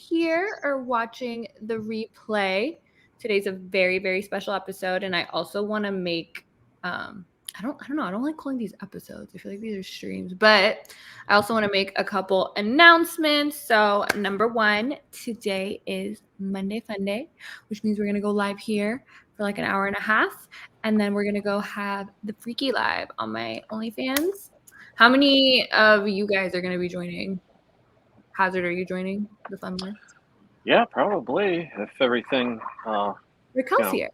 here or watching the replay. Today's a very, very special episode, and I also want to make I don't know. I don't like calling these episodes. I feel like these are streams, but I also want to make a couple announcements. So, number one, today is Monday Fun Day, which means we're gonna go live here for like an hour and a half, and then we're gonna go have the Freaky Live on my OnlyFans. How many of you guys are gonna be joining? Hazard, are you joining the fun list? Yeah, probably if everything. Raquel's here.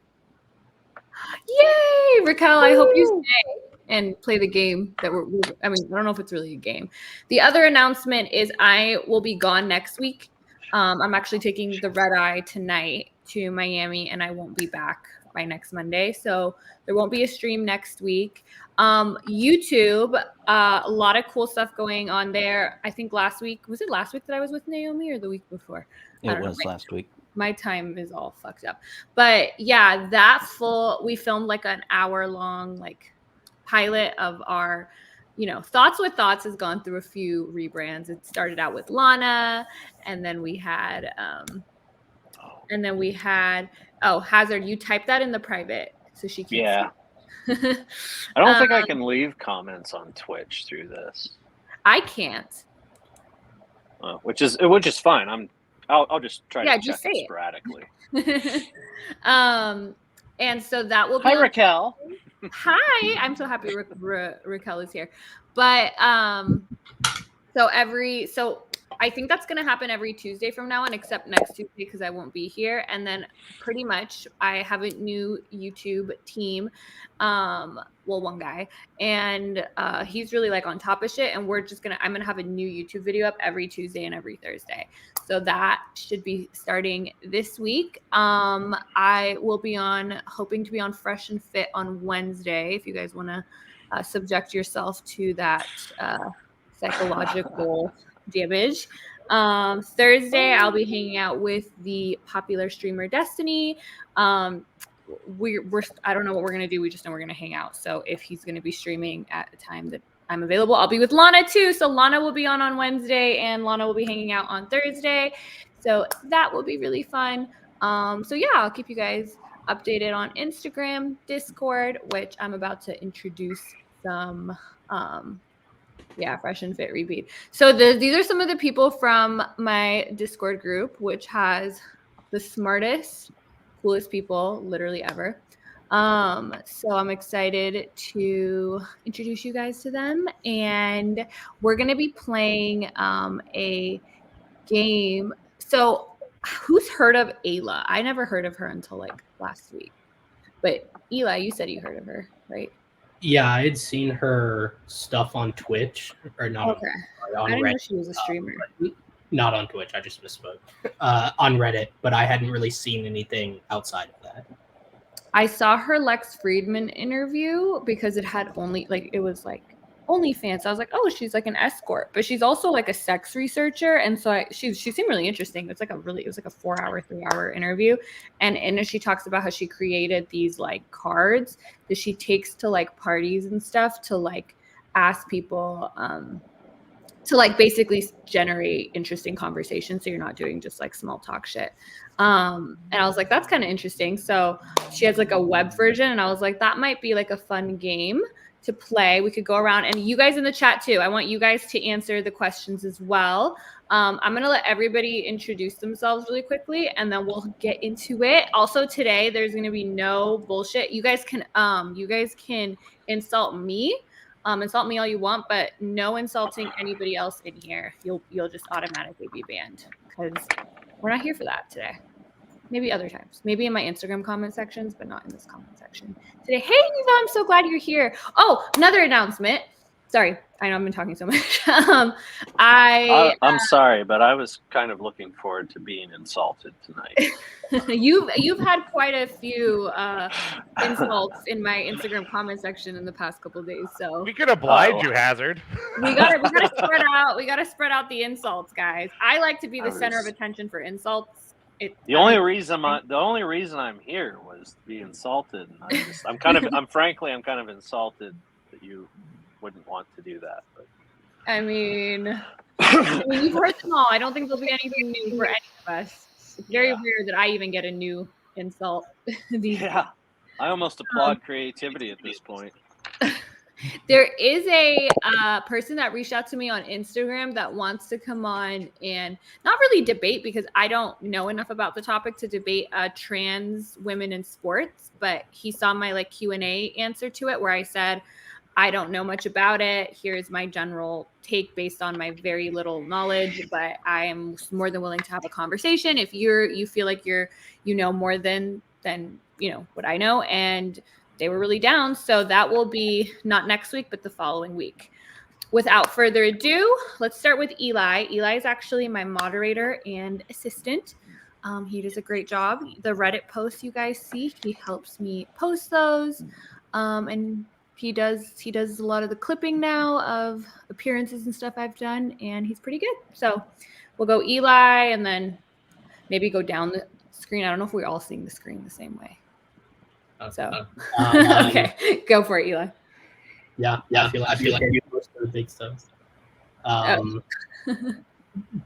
Yay, Raquel! I hope you stay and play the game that I don't know if it's really a game. The other announcement is I will be gone next week. I'm actually taking the red eye tonight to Miami, and I won't be back by next Monday. So there won't be a stream next week. YouTube, a lot of cool stuff going on there. I think was it last week that I was with Naomi or the week before? It was last week. My time is all fucked up. But yeah, we filmed like an hour-long like pilot of our, Thoughts with Thoughts has gone through a few rebrands. It started out with Lana, and then we had Hazard, you typed that in the private so she can see. I don't think I can leave comments on Twitch through this. I can't. Which is fine. I'll just try to check it sporadically. And so that will be. Hi, Raquel. Hi, I'm so happy Raquel is here. But so I think that's going to happen every Tuesday from now on, except next Tuesday because I won't be here. And then pretty much I have a new YouTube team. One guy, and he's really like on top of shit. And I'm going to have a new YouTube video up every Tuesday and every Thursday. So that should be starting this week. I will be hoping to be on Fresh and Fit on Wednesday. If you guys want to subject yourself to that psychological damage. Thursday, I'll be hanging out with the popular streamer Destiny. I don't know what we're going to do. We just know we're going to hang out. So if he's going to be streaming at a time that I'm available, I'll be with Lana too. So Lana will be on Wednesday, and Lana will be hanging out on Thursday. So that will be really fun. So yeah, I'll keep you guys updated on Instagram, Discord, which I'm about to introduce some, Fresh and Fit repeat. So these are some of the people from my Discord group, which has the smartest, coolest people literally ever. So I'm excited to introduce you guys to them, and we're going to be playing a game. So who's heard of Ayla? I never heard of her until like last week, but Eli, you said you heard of her, right? Yeah, I had seen her stuff on Twitch, or not. Okay. I didn't know she was a streamer. Not on Twitch, I just misspoke. On Reddit, but I hadn't really seen anything outside of that. I saw her Lex Friedman interview because it had it was OnlyFans. I was like, oh, she's like an escort, but she's also like a sex researcher, and so she seemed really interesting. It was like a 3-hour interview, and she talks about how she created these like cards that she takes to like parties and stuff to like ask people to like basically generate interesting conversations, so you're not doing just like small talk shit. And I was like, that's kind of interesting. So she has like a web version, and I was like, that might be like a fun game to play. We could go around, and you guys in the chat too. I want you guys to answer the questions as well. I'm going to let everybody introduce themselves really quickly, and then we'll get into it. Also today, there's going to be no bullshit. You guys can insult me. Insult me all you want, but no insulting anybody else in here. You'll just automatically be banned because we're not here for that today. Maybe other times. Maybe in my Instagram comment sections, but not in this comment section today. Hey, Eva, I'm so glad you're here. Oh, another announcement. Sorry, I know I've been talking so much. I'm sorry, but I was kind of looking forward to being insulted tonight. You've had quite a few insults in my Instagram comment section in the past couple of days. So we could oblige you, Hazard. We gotta spread out. We gotta spread out the insults, guys. I like to be the center of attention for insults. The only reason I'm here was to be insulted. I'm kind of insulted that you wouldn't want to do that. But I mean, you've heard them all. I don't think there'll be anything new for any of us. It's very rare that I even get a new insult. Yeah, I almost applaud creativity at this point. There is a person that reached out to me on Instagram that wants to come on and not really debate because I don't know enough about the topic to debate trans women in sports, but he saw my like Q&A answer to it where I said, I don't know much about it. Here's my general take based on my very little knowledge, but I am more than willing to have a conversation if you feel like you know more than what I know. And they were really down. So that will be not next week, but the following week. Without further ado, let's start with Eli. Eli is actually my moderator and assistant. He does a great job. The Reddit posts you guys see, he helps me post those. And he does a lot of the clipping now of appearances and stuff I've done, and he's pretty good. So we'll go Eli and then maybe go down the screen. I don't know if we're all seeing the screen the same way. So okay, go for it, Eli. Yeah, I feel like you most of the big stuff.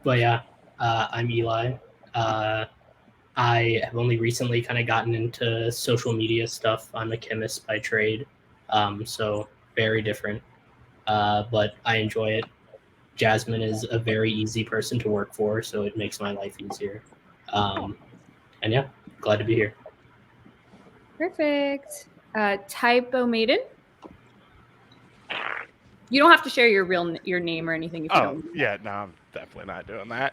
But yeah, I'm Eli. I have only recently kind of gotten into social media stuff. I'm a chemist by trade, so very different. But I enjoy it. Jasmine is a very easy person to work for, so it makes my life easier. And yeah, glad to be here. Perfect. Typo Maiden. You don't have to share your name or anything if you don't. Yeah, no, I'm definitely not doing that.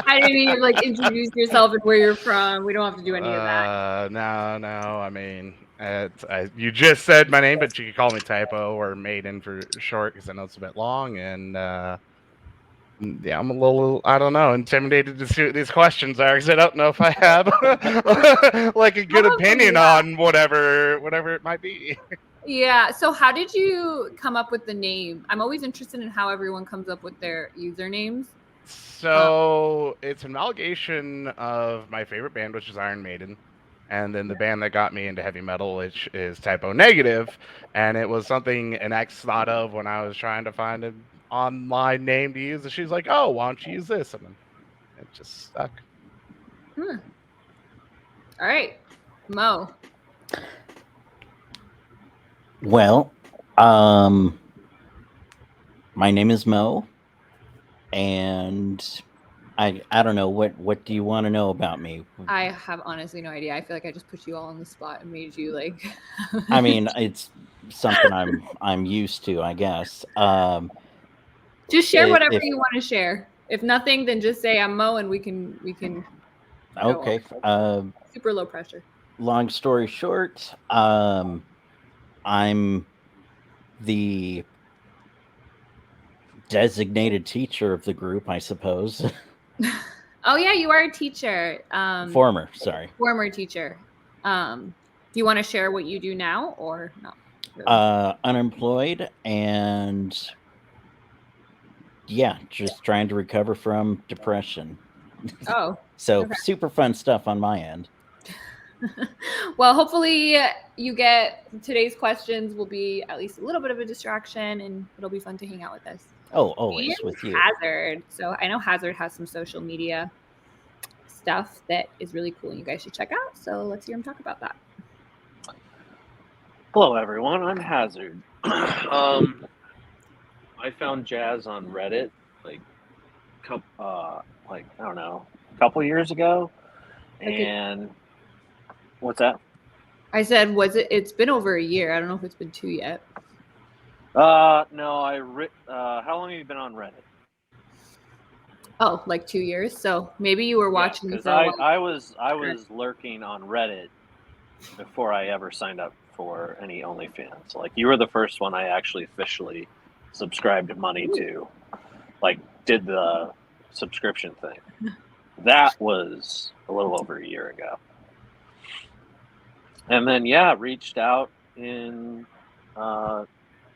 I didn't mean to like introduce yourself and where you're from. We don't have to do any of that. No. I mean, you just said my name, but you could call me Typo or Maiden for short because I know it's a bit long. And yeah, I'm a little, I don't know, intimidated to see what these questions are because I don't know if I have like a good opinion on whatever it might be. Yeah. So how did you come up with the name? I'm always interested in how everyone comes up with their usernames. So it's an amalgamation of my favorite band, which is Iron Maiden, and then the band that got me into heavy metal, which is Typo Negative, and it was something an ex thought of when I was trying to find an online name to use, and she's like, "Oh, why don't you use this?" And then it just stuck. All right, Mo. Well, my name is Mo, and I don't know what do you want to know about me? I have honestly no idea. I feel like I just put you all on the spot and made you like. I mean, it's something I'm used to, I guess. Just share whatever you want to share. If nothing, then just say I'm Mo, and we can. Okay. Super low pressure. Long story short, I'm the designated teacher of the group, I suppose. Oh yeah, you are a teacher. Former teacher. Do you want to share what you do now or not? Really? Unemployed and yeah, just trying to recover from depression. Oh. So okay. Super fun stuff on my end. Well, hopefully you get today's questions will be at least a little bit of a distraction and it'll be fun to hang out with us. Oh, always with you. Hazard. So I know Hazard has some social media stuff that is really cool and you guys should check out. So let's hear him talk about that. Hello, everyone. I'm Hazard. I found Jazz on Reddit I don't know, a couple years ago. Okay. And what's that? I said, it's been over a year. I don't know if it's been 2 yet. No, how long have you been on Reddit? Oh, like 2 years. So maybe you were watching. Because I was lurking on Reddit before I ever signed up for any OnlyFans. Like you were the first one I actually officially subscribed money to, like did the subscription thing. That was a little over a year ago. And then reached out and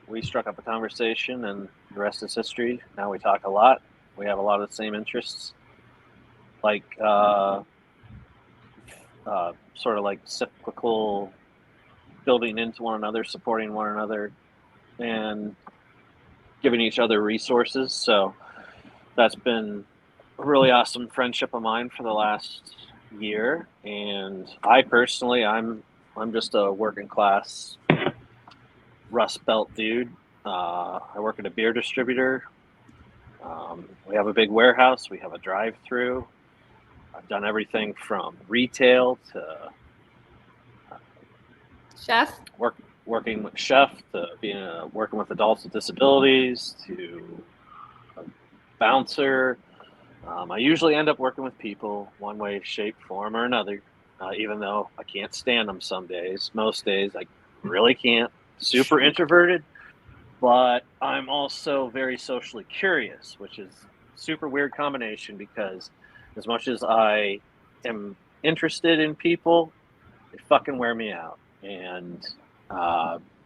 we struck up a conversation and the rest is history. Now we talk a lot. We have a lot of the same interests. Like sort of like cyclical building into one another, supporting one another. And giving each other resources. So that's been a really awesome friendship of mine for the last year. And I personally, I'm just a working class Rust Belt dude. I work at a beer distributor. We have a big warehouse. We have a drive-through. I've done everything from retail to Chef? working with chef to being working with adults with disabilities to a bouncer. I usually end up working with people one way, shape, form, or another. Even though I can't stand them some days, most days I really can't. Super introverted, but I'm also very socially curious, which is a super weird combination because as much as I am interested in people, they fucking wear me out. And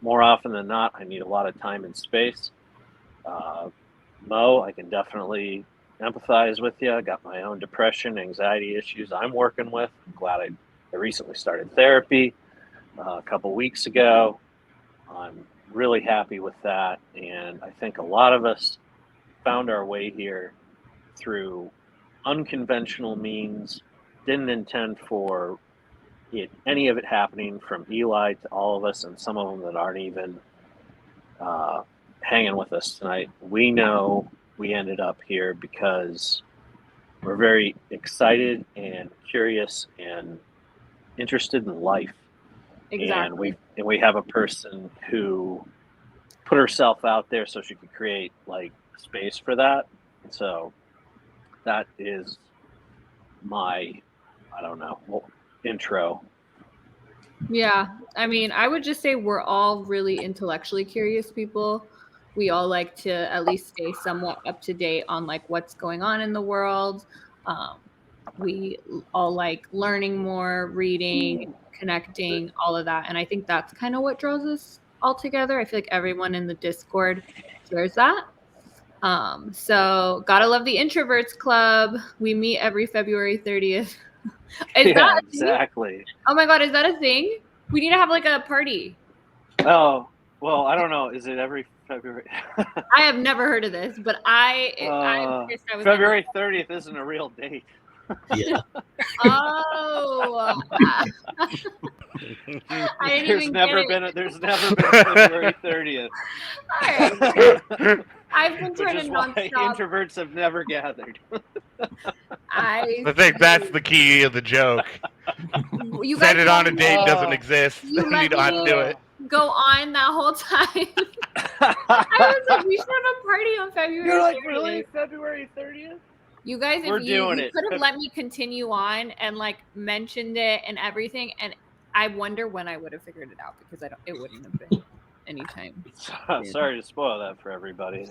more often than not, I need a lot of time and space. Mo, I can definitely empathize with you. I got my own depression, anxiety issues I'm working with. I'm glad I recently started therapy a couple weeks ago. I'm really happy with that. And I think a lot of us found our way here through unconventional means, didn't intend for any of it happening, from Eli to all of us, and some of them that aren't even hanging with us tonight. We know we ended up here because we're very excited and curious and interested in life. Exactly. And we have a person who put herself out there so she could create like space for that. So that is my, I don't know, intro. Yeah. I mean, I would just say we're all really intellectually curious people. We all like to at least stay somewhat up to date on like what's going on in the world. We all like learning more, reading, connecting, all of that. And I think that's kind of what draws us all together. I feel like everyone in the Discord shares that. So gotta love the Introverts Club. We meet every February 30th. Is that a thing? Exactly. Oh my God, is that a thing? We need to have like a party. Oh, well, I don't know. Is it every February? I have never heard of this, but I February 30th isn't a real date. Yeah. Oh, I didn't There's even never get it. there's never been a February 30th. All right. I've been Which turning is why nonstop. introverts have never gathered. I think that's the key of the joke. You Set guys it on a let date me- doesn't exist. you You let don't have to do me- it. go on that whole time. I was like, we should have a party on February. You're like, 30th. really? February 30th? You guys, We're if you doing it. could have let me continue on and like mentioned it and everything, and I wonder when I would have figured it out because it wouldn't have been anytime. Sorry to spoil that for everybody.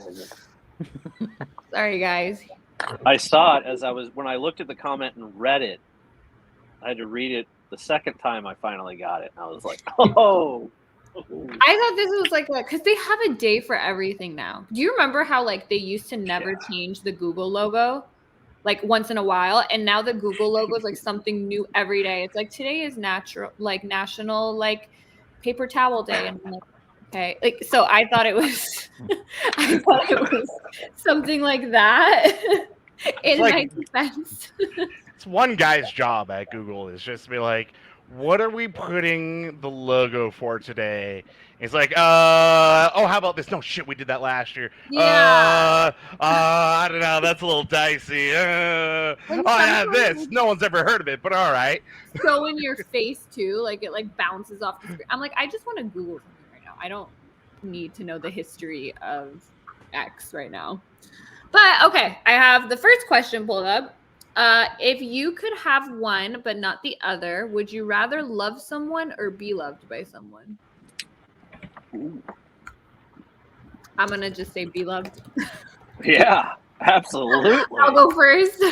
Sorry, guys. I saw it when I looked at the comment and read it. I had to read it the second time I finally got it. And I was like, oh. I thought this was like because they have a day for everything now. Do you remember how like they used to never change the Google logo? Like once in a while, and now the Google logo is like something new every day. It's like today is national like paper towel day, and I'm like, okay, like so I thought it was, I thought it was something like that. In my defense, It's one guy's job at Google is just to be like, what are we putting the logo for today? It's like, oh, how about this? No shit, we did that last year. Yeah. I don't know, that's a little dicey. Oh yeah, this. No one's ever heard of it, but all right. So in your face too, like it like bounces off the screen. I'm like, I just want to Google something right now. I don't need to know the history of X right now. But okay, I have the first question pulled up. If you could have one but not the other, would you rather love someone or be loved by someone? Ooh. I'm gonna just say be loved. Yeah, absolutely. I'll go first.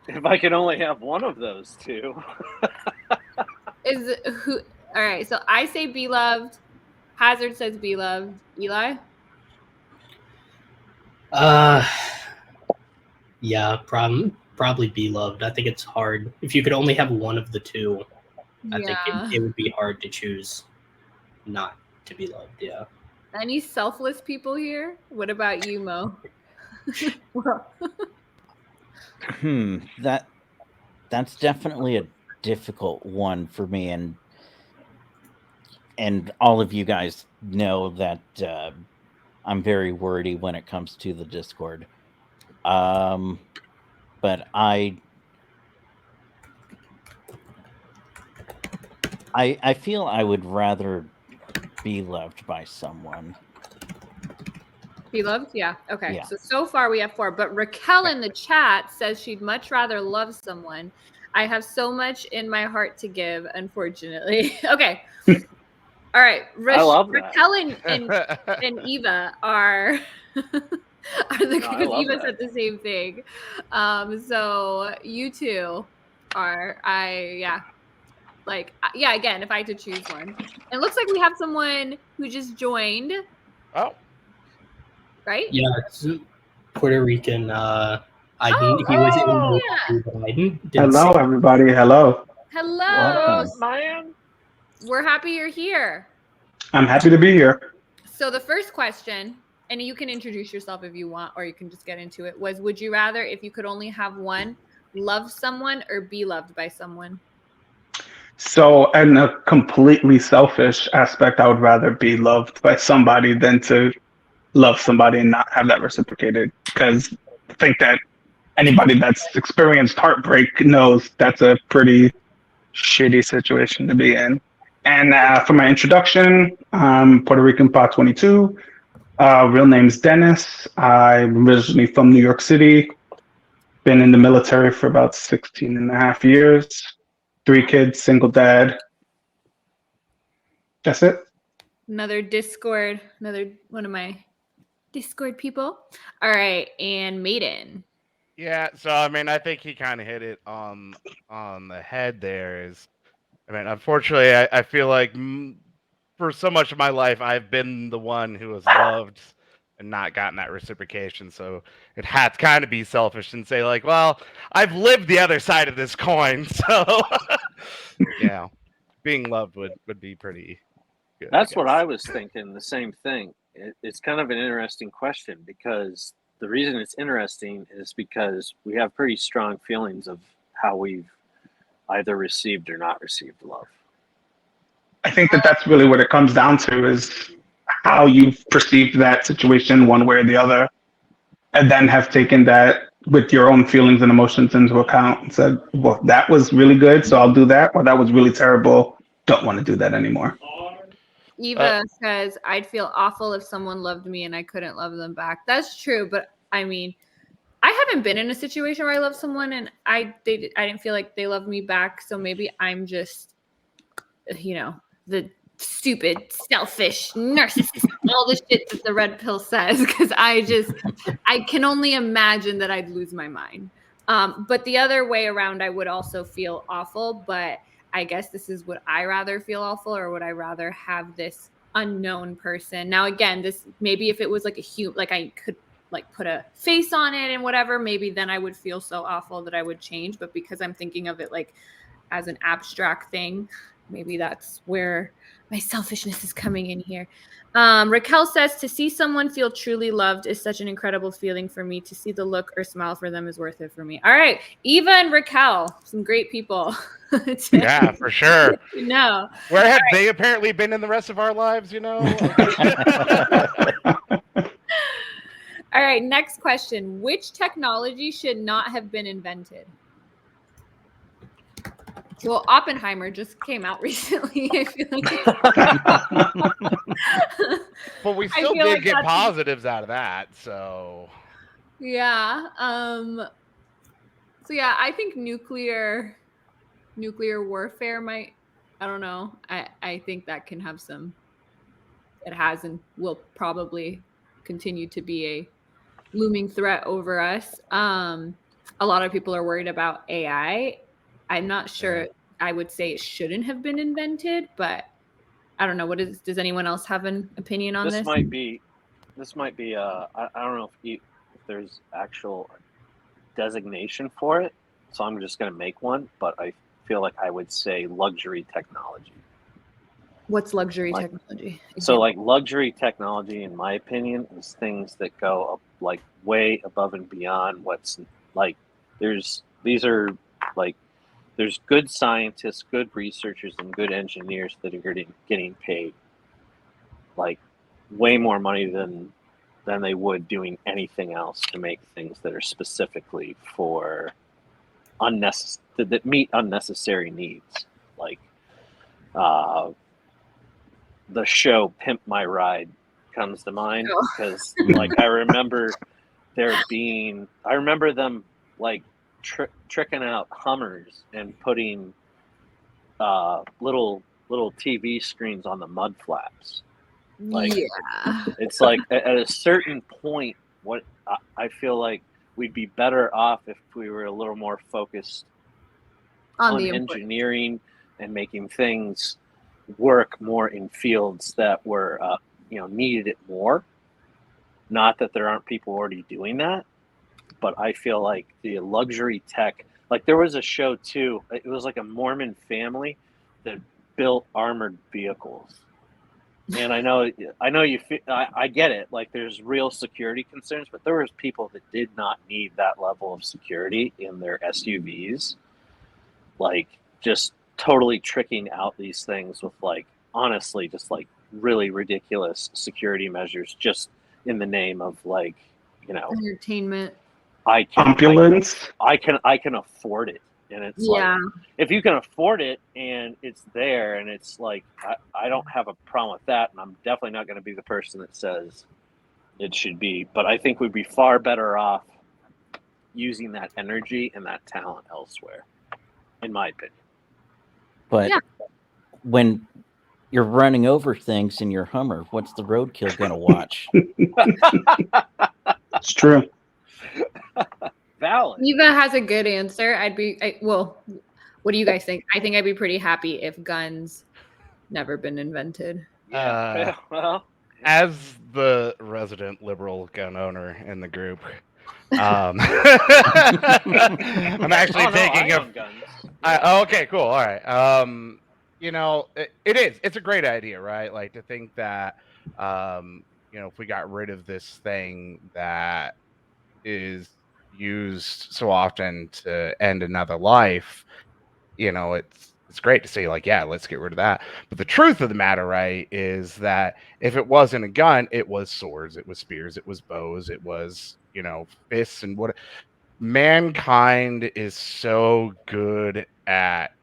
If I could only have one of those two. Is who? All right, so I say be loved. Hazard says be loved. Eli? Yeah, probably be loved. I think it's hard. If you could only have one of the two, I think it would be hard to choose not to be loved. Yeah. Any selfless people here? What about you, Mo? That's definitely a difficult one for me, and all of you guys know that I'm very wordy when it comes to the Discord. But I feel I would rather be loved by someone. Be loved? Yeah. Okay. Yeah. So far we have 4, but Raquel in the chat says she'd much rather love someone. I have so much in my heart to give, unfortunately. Okay. All right. I love that. Raquel and Eva are because I love Eva that. said the same thing. So you two are again, if I had to choose one. It looks like we have someone who just joined, Oh, right? Yeah, it's Puerto Rican. He Oh, was in Biden. Hello, everybody. Hello. Hello. Welcome. Man. We're happy you're here. I'm happy to be here. So the first question, and you can introduce yourself if you want, or you can just get into it, was would you rather, if you could only have one, love someone or be loved by someone? So, in a completely selfish aspect, I would rather be loved by somebody than to love somebody and not have that reciprocated. Because I think that anybody that's experienced heartbreak knows that's a pretty shitty situation to be in. And for my introduction, I'm Puerto Rican Pa 22. Real name's Dennis. I'm originally from New York City. Been in the military for about 16 and a half years. 3 kids, single dad. That's it. Another one of my Discord people. All right, and Maiden. yeah. So I mean, I think he kind of hit it on the head. Unfortunately, I feel like for so much of my life, I've been the one who has loved and not gotten that reciprocation. So it had to kind of be selfish and say like, well, I've lived the other side of this coin, so yeah, being loved would be pretty good. That's what I was thinking, the same thing. It's kind of an interesting question because the reason it's interesting is because we have pretty strong feelings of how we've either received or not received love. I think that that's really what it comes down to is how you've perceived that situation one way or the other, and then have taken that with your own feelings and emotions into account and said, well, that was really good, so I'll do that, or that was really terrible, don't want to do that anymore. Eva says, I'd feel awful if someone loved me and I couldn't love them back. That's true, but I mean, I haven't been in a situation where I love someone and I didn't feel like they loved me back, so maybe I'm just, the stupid, selfish, narcissist, all the shit that the red pill says, because I can only imagine that I'd lose my mind. But the other way around, I would also feel awful, but I guess this is would I rather feel awful or would I rather have this unknown person? Now, again, this maybe if it was like like I could like put a face on it and whatever, maybe then I would feel so awful that I would change. But because I'm thinking of it like as an abstract thing, maybe that's where my selfishness is coming in here. Raquel says, to see someone feel truly loved is such an incredible feeling for me. To see the look or smile for them is worth it for me. All right. Eva and Raquel, some great people. Yeah, for sure. No. Where have they apparently been in the rest of our lives, All right. Next question. Which technology should not have been invented? Well, Oppenheimer just came out recently. I feel like but we still did get positives out of that, so yeah. So yeah, I think nuclear warfare might. I don't know. I think that can have some. It has and will probably continue to be a looming threat over us. A lot of people are worried about AI. I'm not sure. I would say it shouldn't have been invented, but I don't know. Does anyone else have an opinion on this? This might be. I don't know if there's actual designation for it, so I'm just going to make one. But I feel like I would say luxury technology. What's luxury Like- technology? So like luxury technology, in my opinion, is things that go up like way above and beyond what's like. There's good scientists, good researchers, and good engineers that are getting paid like way more money than they would doing anything else to make things that are specifically for that meet unnecessary needs, like the show Pimp My Ride comes to mind because like I remember them like tricking out Hummers and putting little TV screens on the mud flaps. Like, yeah. it's like at a certain point, what I feel like we'd be better off if we were a little more focused on the engineering and making things work more in fields that were needed it more. Not that there aren't people already doing that, but I feel like the luxury tech, like there was a show too, it was like a Mormon family that built armored vehicles. And I know you feel, I get it, like there's real security concerns, but there was people that did not need that level of security in their SUVs, like just totally tricking out these things with like honestly just like really ridiculous security measures just in the name of like entertainment. I can afford it, and it's like if you can afford it and it's there and it's like I don't have a problem with that, and I'm definitely not going to be the person that says it should be, but I think we'd be far better off using that energy and that talent elsewhere, in my opinion. But when you're running over things in your Hummer, what's the roadkill going to watch? It's true. Valid. Eva has a good answer. What do you guys think? I think I'd be pretty happy if guns never been invented. Yeah. Well, as the resident liberal gun owner in the group, I'm actually taking guns. Okay, cool. All right. It's a great idea, right? Like to think that, if we got rid of this thing that is used so often to end another life, it's great to say like, yeah, let's get rid of that. But the truth of the matter, right, is that if it wasn't a gun, it was swords, it was spears, it was bows, it was, fists, and what mankind is so good at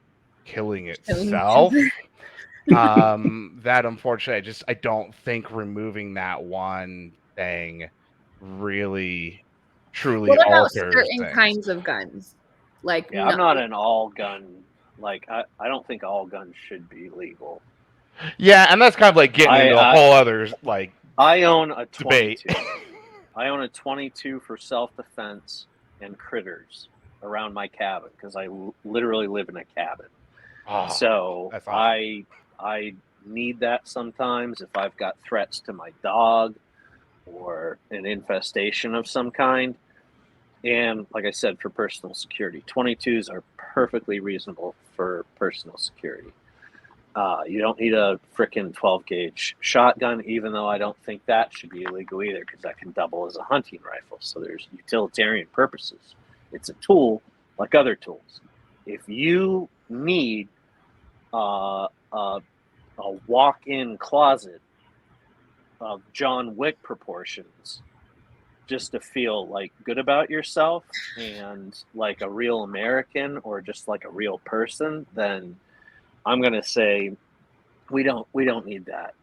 killing itself. That unfortunately, I don't think removing that one thing really truly what about alters certain things. kinds of guns? Like, I'm not an all gun. Like, I don't think all guns should be legal. Yeah, and that's kind of like getting into a whole other like. I own a 22. Debate. I own a 22 for self-defense and critters around my cabin because I literally live in a cabin. So that's awesome. I need that sometimes if I've got threats to my dog or an infestation of some kind. And like I said, for personal security, 22s are perfectly reasonable for personal security. You don't need a frickin' 12 gauge shotgun, even though I don't think that should be illegal either, because that can double as a hunting rifle. So there's utilitarian purposes. It's a tool like other tools. If you need a walk-in closet of John Wick proportions just to feel like good about yourself and like a real American or just like a real person, then I'm gonna say we don't need that.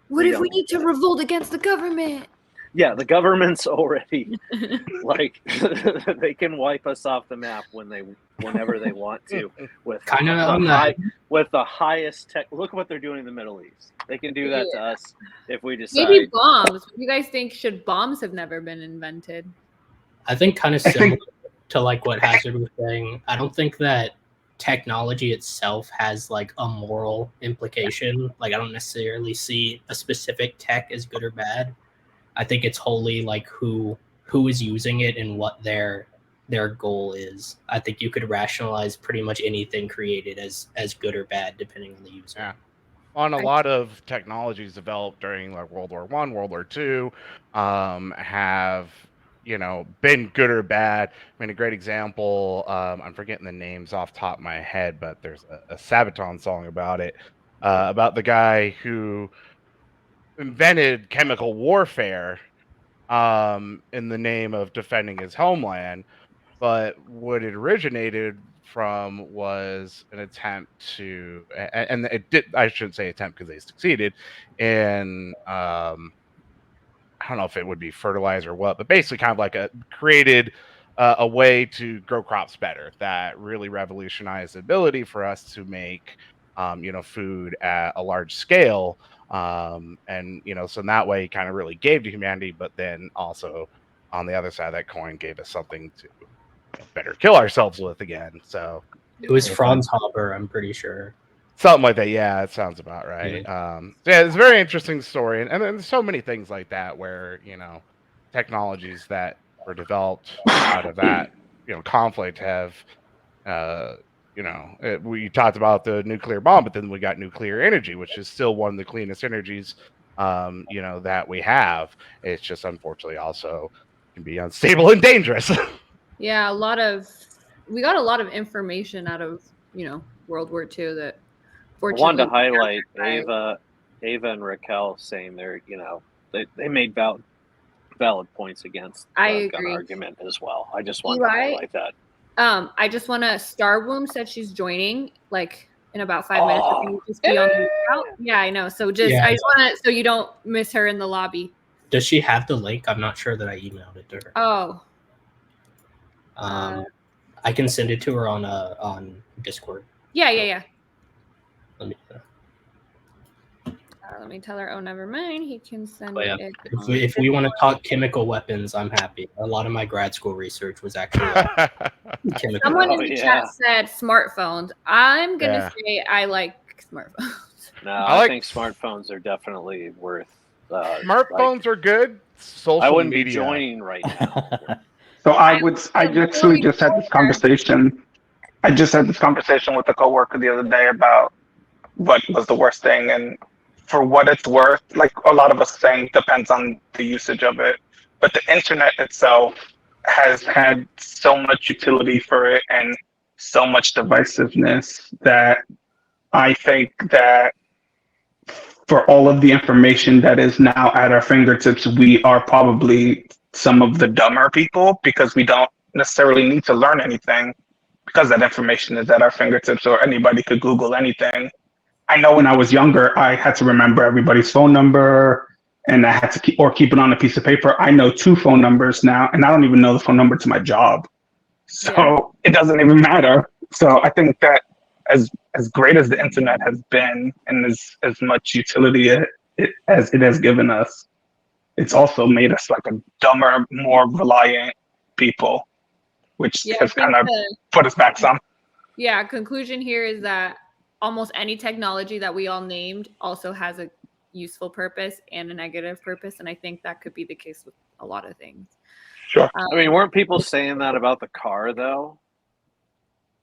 What if we need to revolt against the government? Yeah, the government's already like they can wipe us off the map whenever they want to with the highest tech. Look what they're doing in the Middle East. They can do that to us if we decide. Maybe bombs. You guys think should bombs have never been invented? I think kind of similar to like what Hazard was saying. I don't think that technology itself has like a moral implication. Like I don't necessarily see a specific tech as good or bad. I think it's wholly like who is using it and what their goal is. I think you could rationalize pretty much anything created as good or bad depending on the user. Yeah. on a lot of technologies developed during like World War I, World War II, have been good or bad. I mean, a great example. I'm forgetting the names off the top of my head, but there's a Sabaton song about it, about the guy who invented chemical warfare in the name of defending his homeland. But what it originated from was an attempt to, and it did, I shouldn't say attempt because they succeeded in, I don't know if it would be fertilizer or what, but basically kind of like created a way to grow crops better that really revolutionized the ability for us to make, food at a large scale. And, so in that way, kind of really gave to humanity, but then also on the other side of that coin, gave us something to better kill ourselves with again. So It was Franz Haber, I'm pretty sure. something like that. Yeah, it sounds about right. Yeah. It's a very interesting story, and there's so many things like that where technologies that were developed out of that conflict have we talked about the nuclear bomb, but then we got nuclear energy, which is still one of the cleanest energies that we have. It's just unfortunately also can be unstable and dangerous. Yeah, we got a lot of information out of World War II that I fortunately wanted to highlight Ava and Raquel saying they made valid points against the gun argument as well. I just wanted to highlight that. I just want to. Starwomb said she's joining like in about 5 minutes. Oh, just be on the lookout. Yeah, I know. So I just want to, so you don't miss her in the lobby. Does she have the link? I'm not sure that I emailed it to her. Oh. I can send it to her on Discord. Yeah. Let me tell her. Oh, never mind. He can send it. If we want to talk chemical weapons, I'm happy. A lot of my grad school research was actually chemical. Someone in the chat said smartphones. I'm gonna say I like smartphones. No, I think smartphones are definitely worth. Smartphones are good. Social I wouldn't media. be joining right now. So I just had this conversation. I just had this conversation with a coworker the other day about what was the worst thing, and for what it's worth, like a lot of us saying, depends on the usage of it. But the internet itself has had so much utility for it and so much divisiveness that I think that for all of the information that is now at our fingertips, we are probably some of the dumber people because we don't necessarily need to learn anything because that information is at our fingertips, or anybody could Google anything. I know when I was younger, I had to remember everybody's phone number, and I had to keep it on a piece of paper. I know 2 phone numbers now, and I don't even know the phone number to my job. So It doesn't even matter. So I think that as great as the internet has been, and as much utility as it has given us, it's also made us like a dumber, more reliant people, which has kind of put us back some. Yeah, conclusion here is that almost any technology that we all named also has a useful purpose and a negative purpose, and I think that could be the case with a lot of things. Sure. I mean, weren't people saying that about the car though?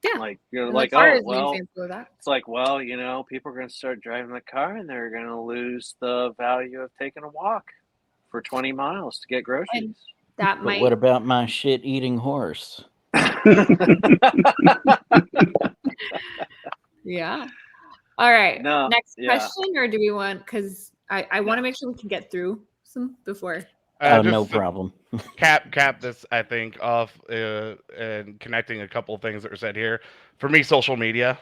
Yeah. Like And like, oh well, that. It's like, well, people are going to start driving the car and they're going to lose the value of taking a walk for 20 miles to get groceries. And that but what about my shit-eating horse? Yeah. All right. No, next question, or do we want? Because I want to make sure we can get through some before. No problem. cap this, I think, off and connecting a couple of things that were said here. For me, social media,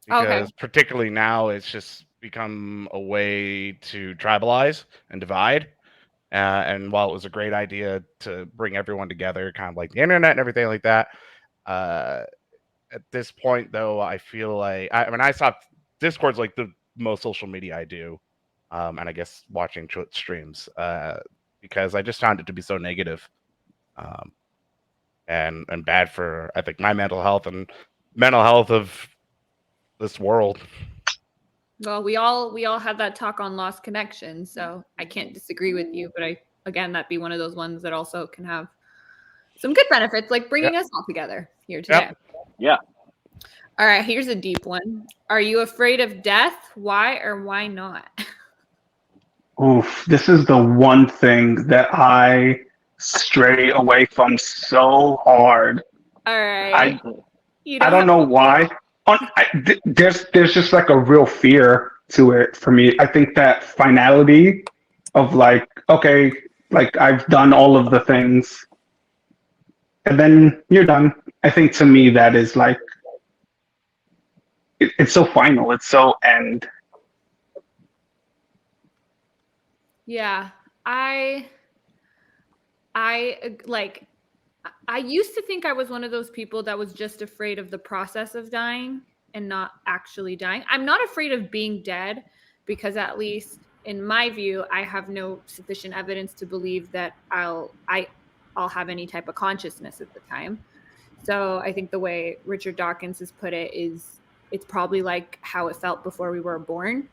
because particularly now it's just become a way to tribalize and divide. And while it was a great idea to bring everyone together, kind of like the internet and everything like that, at this point, though, I feel like I stopped. Discord's like the most social media I do, and I guess watching Twitch streams, because I just found it to be so negative, and bad for, I think, my mental health and mental health of this world. Well, we all had that talk on lost connection, so I can't disagree with you. But that'd be one of those ones that also can have some good benefits, like bringing us all together here today. Yeah. All right, here's a deep one. Are you afraid of death? Why or why not? Oof, this is the one thing that I stray away from so hard. All right. I You I don't don't have know why. There's just like a real fear to it for me. I think that finality of like, okay, like I've done all of the things, and then you're done. I think to me that is like it's so final. It's so end. Yeah. I like I used to think I was one of those people that was just afraid of the process of dying and not actually dying. I'm not afraid of being dead because at least in my view, I have no sufficient evidence to believe that I'll have any type of consciousness at the time. So I think the way Richard Dawkins has put it is it's probably like how it felt before we were born,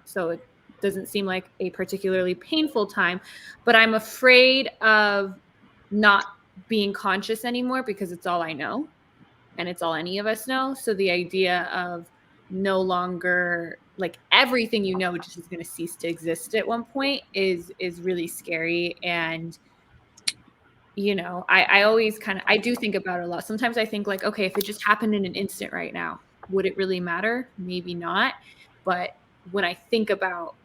so it doesn't seem like a particularly painful time, but I'm afraid of not being conscious anymore because it's all I know and it's all any of us know. So the idea of no longer like everything just is going to cease to exist at one point is really scary. And I always I do think about it a lot. Sometimes I think like, okay, if it just happened in an instant right now, would it really matter? Maybe not. But when I think about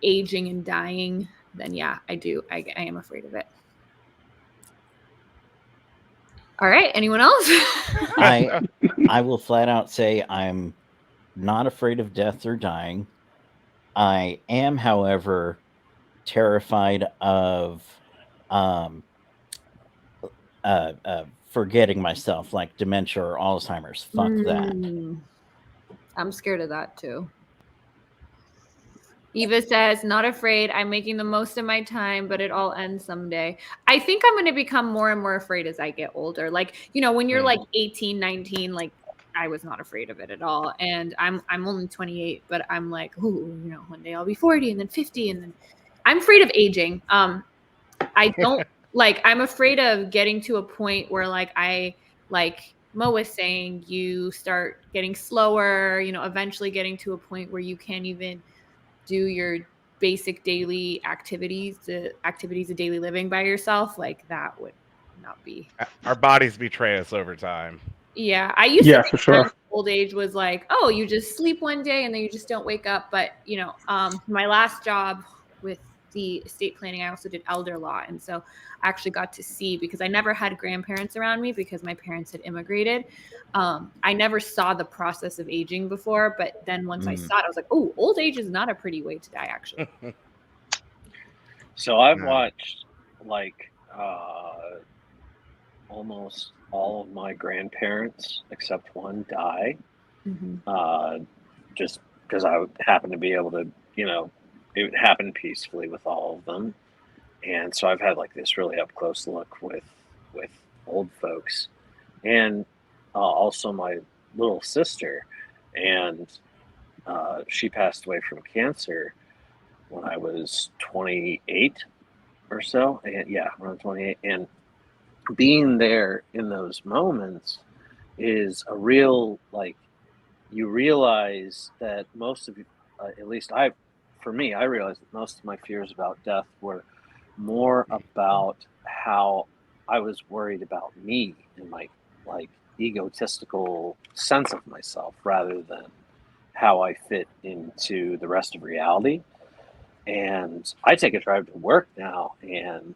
aging and dying, then yeah, I do. I am afraid of it. All right. Anyone else? I will flat out say I'm not afraid of death or dying. I am, however, terrified of forgetting myself, like dementia or Alzheimer's. Fuck that. I'm scared of that too. Eva says, not afraid. I'm making the most of my time, but it all ends someday. I think I'm going to become more and more afraid as I get older. Like, when you're like 18, 19, like I was not afraid of it at all. And I'm only 28, but I'm like, ooh, one day I'll be 40 and then 50. And then I'm afraid of aging. I don't I'm afraid of getting to a point where like Mo was saying, you start getting slower, eventually getting to a point where you can't even do your basic daily activities, the activities of daily living by yourself. Like that would not be. Our bodies betray us over time. Yeah. I used to Yeah, think for sure. old age was like, oh, you just sleep one day and then you just don't wake up. But, my last job with the estate planning, I also did elder law. And so I actually got to see, because I never had grandparents around me because my parents had immigrated. I never saw the process of aging before, but then once I saw it, I was like, oh, old age is not a pretty way to die, actually. So I've watched like almost all of my grandparents except one die. Just because I happened to be able to, it happened peacefully with all of them. And so I've had like this really up close look with old folks, and also my little sister, and she passed away from cancer when I was 28 or so, and yeah, around 28. And being there in those moments is a real you realize that most of at least I realized that most of my fears about death were more about how I was worried about me and my egotistical sense of myself rather than how I fit into the rest of reality. And I take a drive to work now, and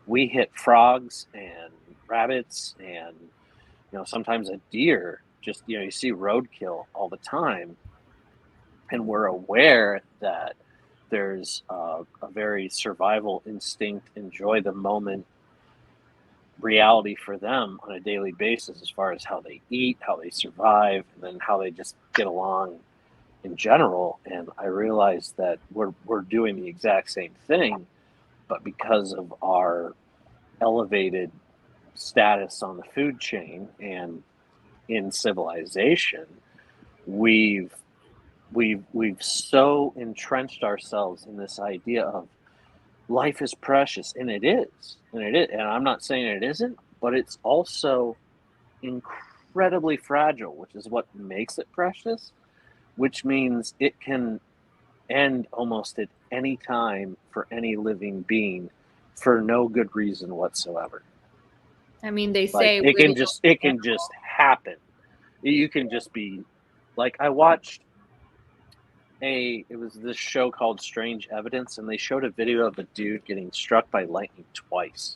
we hit frogs and rabbits and sometimes a deer. Just you see roadkill all the time, and we're aware that there's a very survival instinct, enjoy the moment reality for them on a daily basis as far as how they eat, how they survive, and then how they just get along in general. And I realized that we're doing the exact same thing, but because of our elevated status on the food chain and in civilization, we've so entrenched ourselves in this idea of life is precious, and I'm not saying it isn't, but it's also incredibly fragile, which is what makes it precious, which means it can end almost at any time for any living being for no good reason whatsoever. I mean, they Like say it can just happen. You can just be like, I watched it was this show called Strange Evidence, and they showed a video of a dude getting struck by lightning twice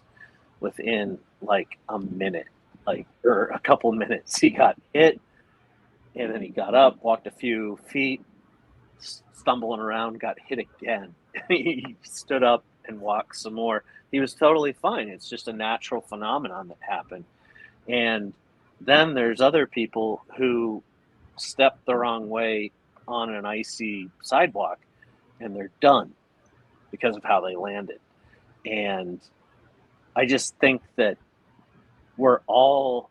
within like a minute, or a couple minutes. He got hit, and then he got up, walked a few feet, stumbling around, got hit again. He stood up and walked some more. He was totally fine. It's just a natural phenomenon that happened. And then there's other people who step the wrong way on an icy sidewalk, and they're done because of how they landed. And I just think that we're all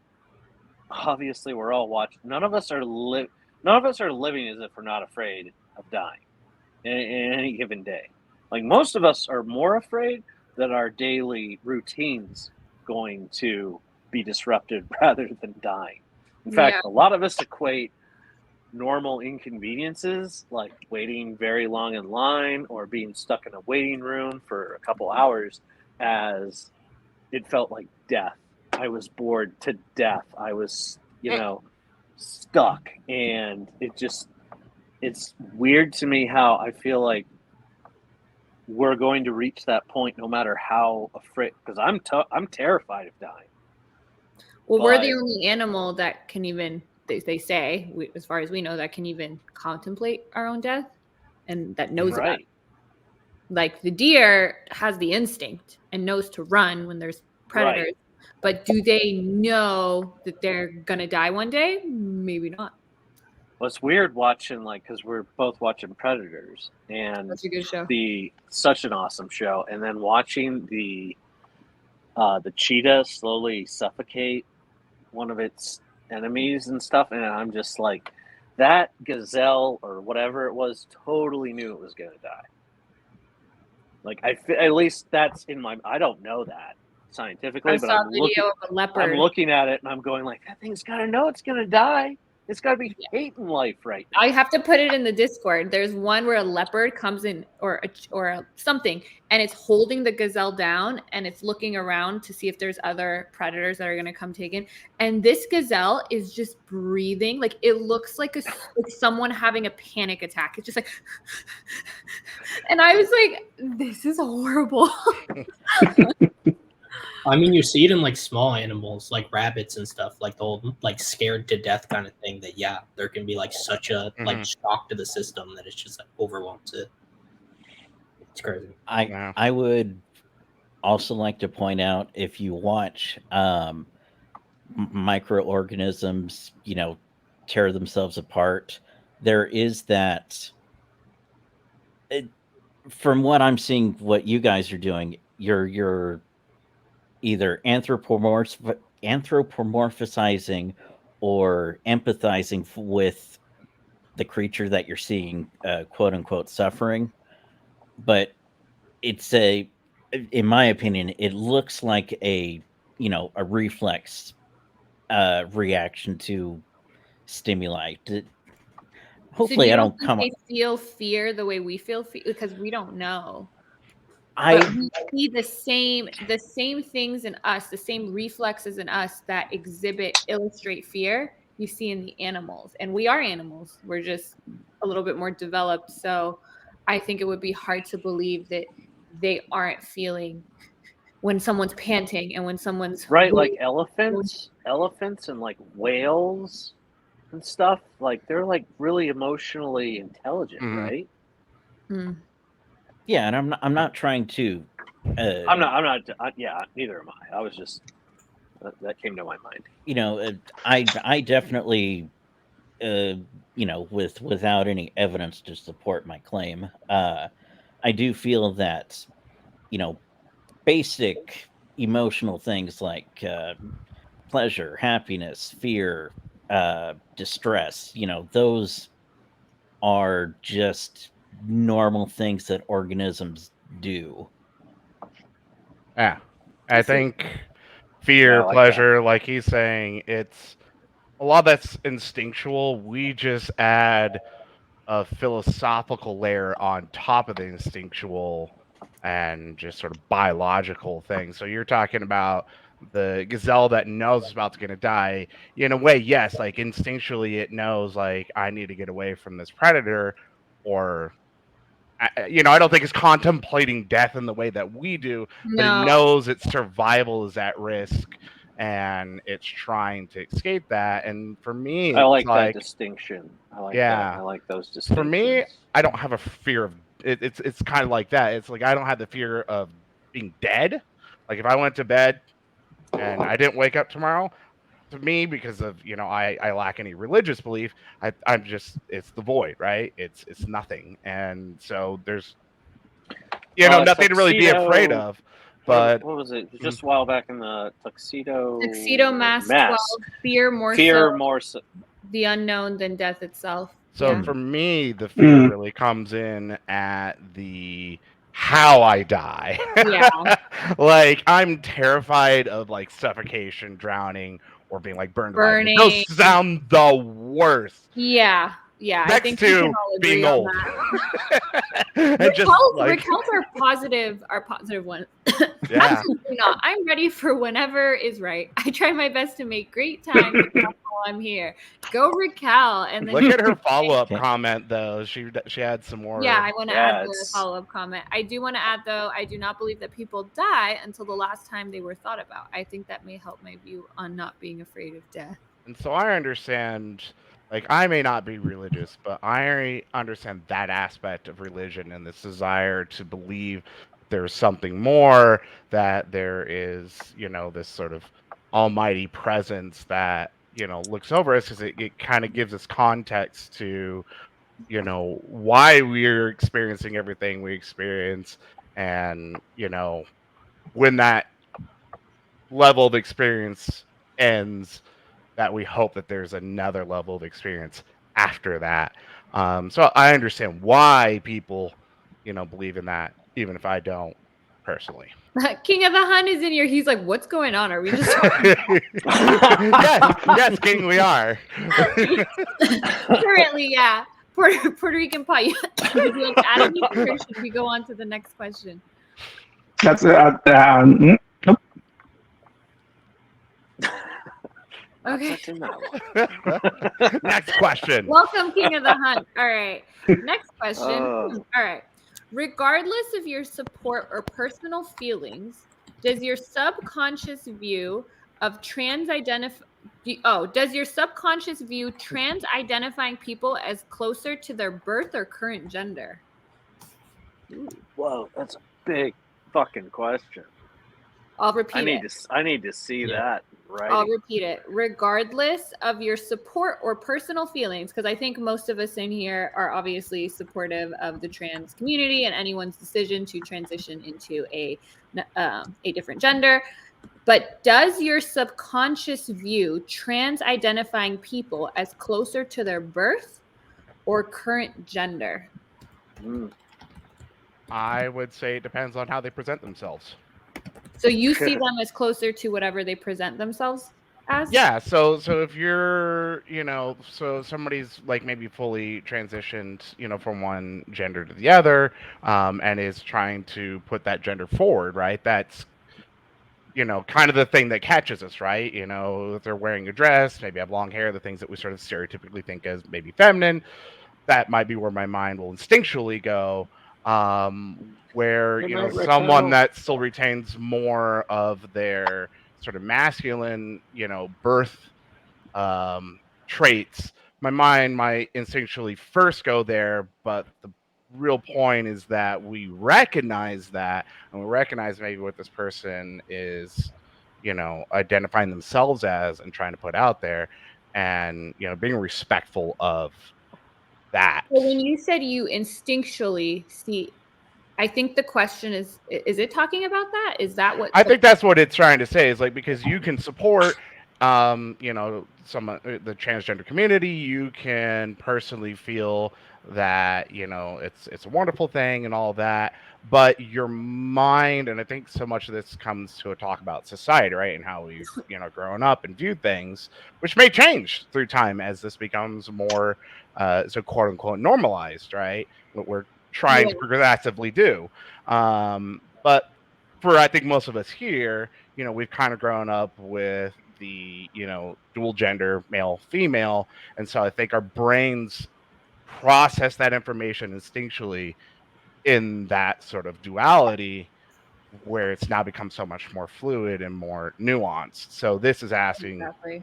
watching. None of us are living as if we're not afraid of dying in any given day. Like, most of us are more afraid that our daily routines going to be disrupted rather than dying. In fact, a lot of us equate normal inconveniences like waiting very long in line or being stuck in a waiting room for a couple hours as it felt like death. I was bored to death. I was, stuck. And it's weird to me how I feel like we're going to reach that point no matter how afraid, because I'm terrified of dying. Well, we're the only animal that can even, they say, as far as we know, that can even contemplate our own death and that knows about it. Like the deer has the instinct and knows to run when there's predators. Right. But do they know that they're going to die one day? Maybe not. Well, it's weird watching, because we're both watching Predators, and that's a good show. Such an awesome show. And then watching the cheetah slowly suffocate one of its enemies and stuff, and I'm just like, that gazelle or whatever it was totally knew it was going to die. Like, at least that's in my. I don't know that scientifically, but I'm looking at it and I'm going like, that thing's got to know it's going to die. It's got to be hating life right now. I have to put it in the Discord. There's one where a leopard comes in, or something, and it's holding the gazelle down, and it's looking around to see if there's other predators that are going to come take in. And this gazelle is just breathing. Like, it looks like someone having a panic attack. It's just like, and I was like, this is horrible. I mean, you see it in like small animals, like rabbits and stuff, like the whole like scared to death kind of thing. That there can be like such a like shock to the system that it's just like overwhelms it. It's crazy. I would also like to point out, if you watch microorganisms, tear themselves apart, there is that. From what I'm seeing, what you guys are doing, you're either anthropomorphizing or empathizing with the creature that you're seeing, quote unquote, suffering. But it's in my opinion, it looks like a reflex reaction to stimuli. Hopefully, I don't come. They feel fear the way we feel because we don't know. But we see the same things in us, the same reflexes in us that illustrate fear. You see in the animals, and we are animals. We're just a little bit more developed. So I think it would be hard to believe that they aren't feeling when someone's panting and when someone's like elephants and like whales and stuff. Like, they're like really emotionally intelligent, right? Mm. Yeah, and I'm not trying to. I'm not. Neither am I. I was just that came to my mind. I definitely, without any evidence to support my claim, I do feel that, basic emotional things like pleasure, happiness, fear, distress, those are just normal things that organisms do. Yeah. I think fear, pleasure, like he's saying, it's a lot of that's instinctual. We just add a philosophical layer on top of the instinctual and just sort of biological thing. So you're talking about the gazelle that knows it's about to gonna die. In a way, yes, like instinctually it knows like I need to get away from this predator, or I don't think it's contemplating death in the way that we do, but it No. knows its survival is at risk and it's trying to escape that. And for me, I it's like that like, distinction. I like yeah. that. I like those distinctions. For me, I don't have a fear of it. It's kind of like that. It's like I don't have the fear of being dead. Like if I went to bed and I didn't wake up tomorrow, to me, because of I lack any religious belief, I'm just, it's the void, right? It's nothing, and so there's nothing to really be afraid of. But what was it? Just a while back in the Tuxedo Mask 12, fear more so the unknown than death itself. So for me, the fear really comes in at the how I die. Yeah. Like I'm terrified of like suffocation, drowning, or being like burned alive. Burning. Those sound the worst. Yeah. Yeah. Next I think to we can all agree being on old. Raquel's are positive ones. Yeah. Absolutely not. I'm ready for whenever is right. I try my best to make great time while I'm here. Go Raquel. And then Look at her follow-up comment though. She had some more. Yeah, I want to add the follow-up comment. I do want to add though, I do not believe that people die until the last time they were thought about. I think that may help my view on not being afraid of death. And so I understand, like I may not be religious, but I understand that aspect of religion and this desire to believe there's something more, that there is, this sort of almighty presence that, looks over us, because it kind of gives us context to, why we're experiencing everything we experience. And, when that level of experience ends, that we hope that there's another level of experience after that. So I understand why people, believe in that, even if I don't personally. King of the Hun is in here. He's like, what's going on? Are we just yes, King, we are. Currently, yeah. Puerto Rican pot. Would you like to add anything, or should we go on to the next question? That's nope. Okay. Next question. Welcome, King of the Hunt. All right. Next question. All right. Regardless of your support or personal feelings, does your subconscious view trans-identifying people as closer to their birth or current gender? Ooh, whoa, that's a big fucking question. I'll repeat it. I need to see that. Right. I'll repeat it. Regardless of your support or personal feelings, because I think most of us in here are obviously supportive of the trans community and anyone's decision to transition into a different gender. But does your subconscious view trans-identifying people as closer to their birth or current gender? I would say it depends on how they present themselves. So you see them as closer to whatever they present themselves as? Yeah. So if you're, so somebody's like maybe fully transitioned, from one gender to the other, and is trying to put that gender forward, right? That's, kind of the thing that catches us, right? If they're wearing a dress, maybe have long hair, the things that we sort of stereotypically think as maybe feminine, that might be where my mind will instinctually go. Where someone that still retains more of their sort of masculine, birth traits, my mind might instinctually first go there. But the real point is that we recognize that, and we recognize maybe what this person is, identifying themselves as and trying to put out there, and being respectful of that. So when you said you instinctually see, I think the question is it talking about that? Is that what? I think that's what it's trying to say, is like, because you can support, the transgender community, you can personally feel that, you know, it's a wonderful thing and all that, but your mind, and I think so much of this comes to a talk about society, right, and how we've, you know, grown up and viewed things, which may change through time as this becomes more so quote unquote normalized, right, what we're trying Yeah. to progressively do. But for I think most of us here, you know, we've kind of grown up with the, you know, dual gender, male, female, and so I think our brains process that information instinctually in that sort of duality, where it's now become so much more fluid and more nuanced. So this is asking, Exactly.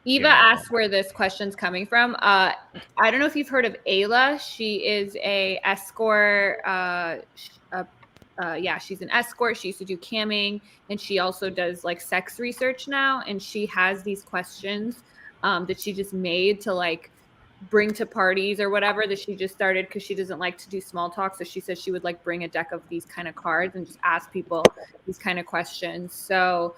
you Eva know, asked where this question's coming from. I don't know if you've heard of Ayla. She is a escort. Yeah, she's an escort. She used to do camming, and she also does like sex research now. And she has these questions that she just made to like bring to parties or whatever that she just started because she doesn't like to do small talk. So she says she would like bring a deck of these kind of cards and just ask people these kind of questions. So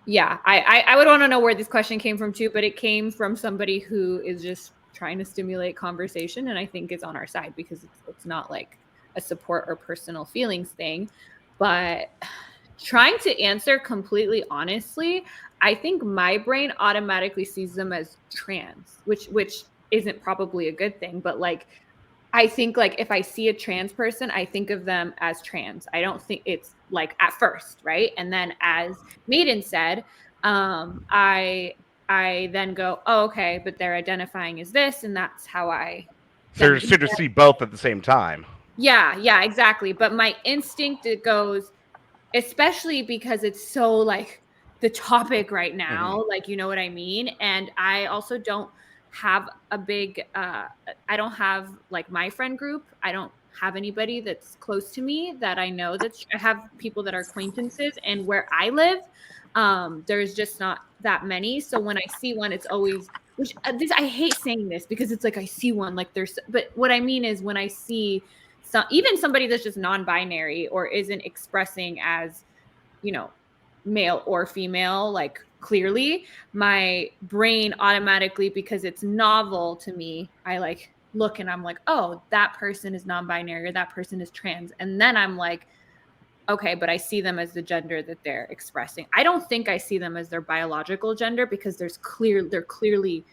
yeah, I would want to know where this question came from too, but it came from somebody who is just trying to stimulate conversation, and I think it's on our side because it's not like a support or personal feelings thing. But trying to answer completely honestly, I think my brain automatically sees them as trans, which isn't probably a good thing, but like I think like if I see a trans person, I think of them as trans. I don't think it's like at first, right? And then as Maiden said, I then go, oh, okay, but they're identifying as this, and that's how I so then to see both at the same time. yeah, exactly. But my instinct it goes, especially because it's so like the topic right now, like you know what I mean? And I also don't have a big I don't have like my friend group. I don't have anybody that's close to me that I know that's I have people that are acquaintances and where I live there's just not that many. So when I see one it's always which this I hate saying this because it's like I see one like there's but what I mean is when I see even somebody that's just non-binary or isn't expressing as you know male or female like clearly my brain automatically because it's novel to me I like look and I'm like oh that person is non-binary or that person is trans and then I'm like okay but I see them as the gender that they're expressing. I don't think I see them as their biological gender because they're clearly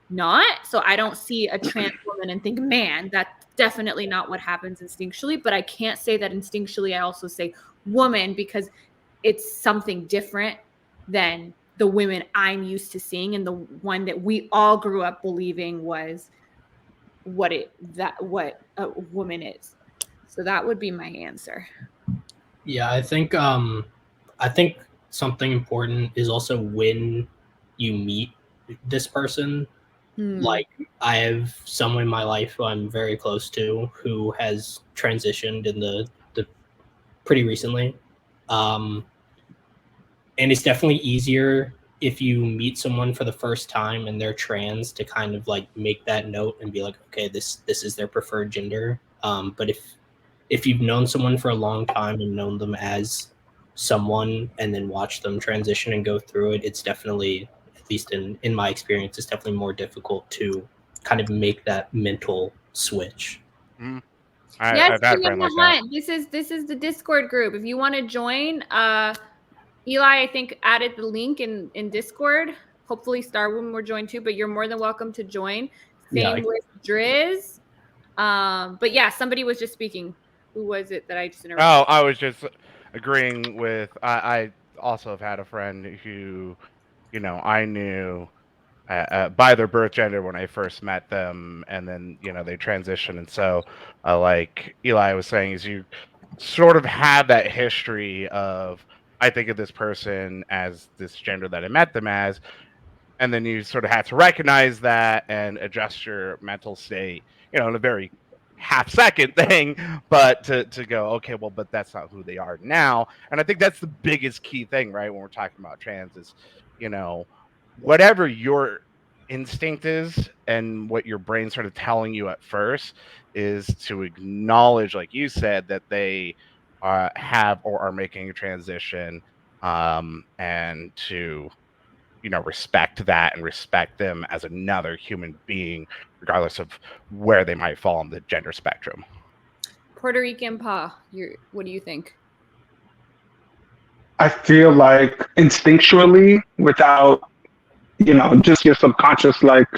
not. So I don't see a trans woman and think, man, that's definitely not what happens instinctually. But I can't say that instinctually. I also say woman because it's something different than the women I'm used to seeing and the one that we all grew up believing was what a woman is. So that would be my answer. Yeah, I think something important is also when you meet this person. Like I have someone in my life who I'm very close to who has transitioned in the pretty recently. And it's definitely easier if you meet someone for the first time and they're trans to kind of like make that note and be like, okay, this is their preferred gender. But if you've known someone for a long time and known them as someone and then watch them transition and go through it, it's definitely, at least in my experience, it's definitely more difficult to kind of make that mental switch. Yes, I've had a King of friend like the that. Hunt. This is the Discord group. If you want to join, Eli, I think added the link in Discord. Hopefully, Starwoman will join too. But you're more than welcome to join. Same with Driz. But yeah, somebody was just speaking. Who was it that I just interrupted? Oh, I was just agreeing with. I also have had a friend who, you know, I knew by their birth gender when I first met them, and then you know they transition, and so like Eli was saying, is you sort of have that history of I think of this person as this gender that I met them as, and then you sort of have to recognize that and adjust your mental state, you know, in a very half second thing, but to go, okay, well, but that's not who they are now. And I think that's the biggest key thing, right, when we're talking about trans is, you know, whatever your instinct is and what your brain's sort of telling you at first is to acknowledge, like you said, that they have or are making a transition, and to respect that and respect them as another human being, regardless of where they might fall on the gender spectrum. Puerto Rican Pa, what do you think? I feel like instinctually, without, just your subconscious, like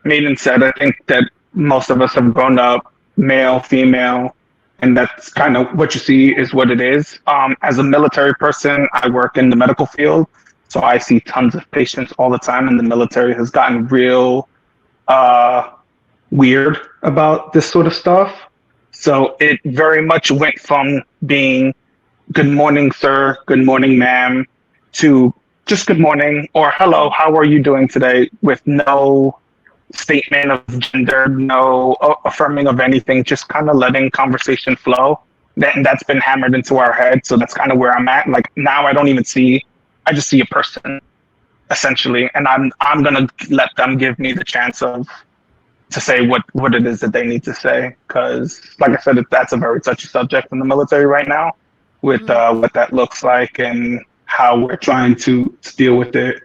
Maiden said, I think that most of us have grown up male, female, and that's kind of what you see is what it is. As a military person, I work in the medical field, so I see tons of patients all the time, and the military has gotten real weird about this sort of stuff. So it very much went from being good morning, sir, good morning, ma'am, to just good morning or hello, how are you doing today, with no statement of gender, no affirming of anything, just kind of letting conversation flow. That's been hammered into our head. So that's kind of where I'm at. Like now I don't even I just see a person essentially. And I'm going to let them give me the chance to say what it is that they need to say. Cause like I said, that's a very touchy subject in the military right now with what that looks like and how we're trying to deal with it.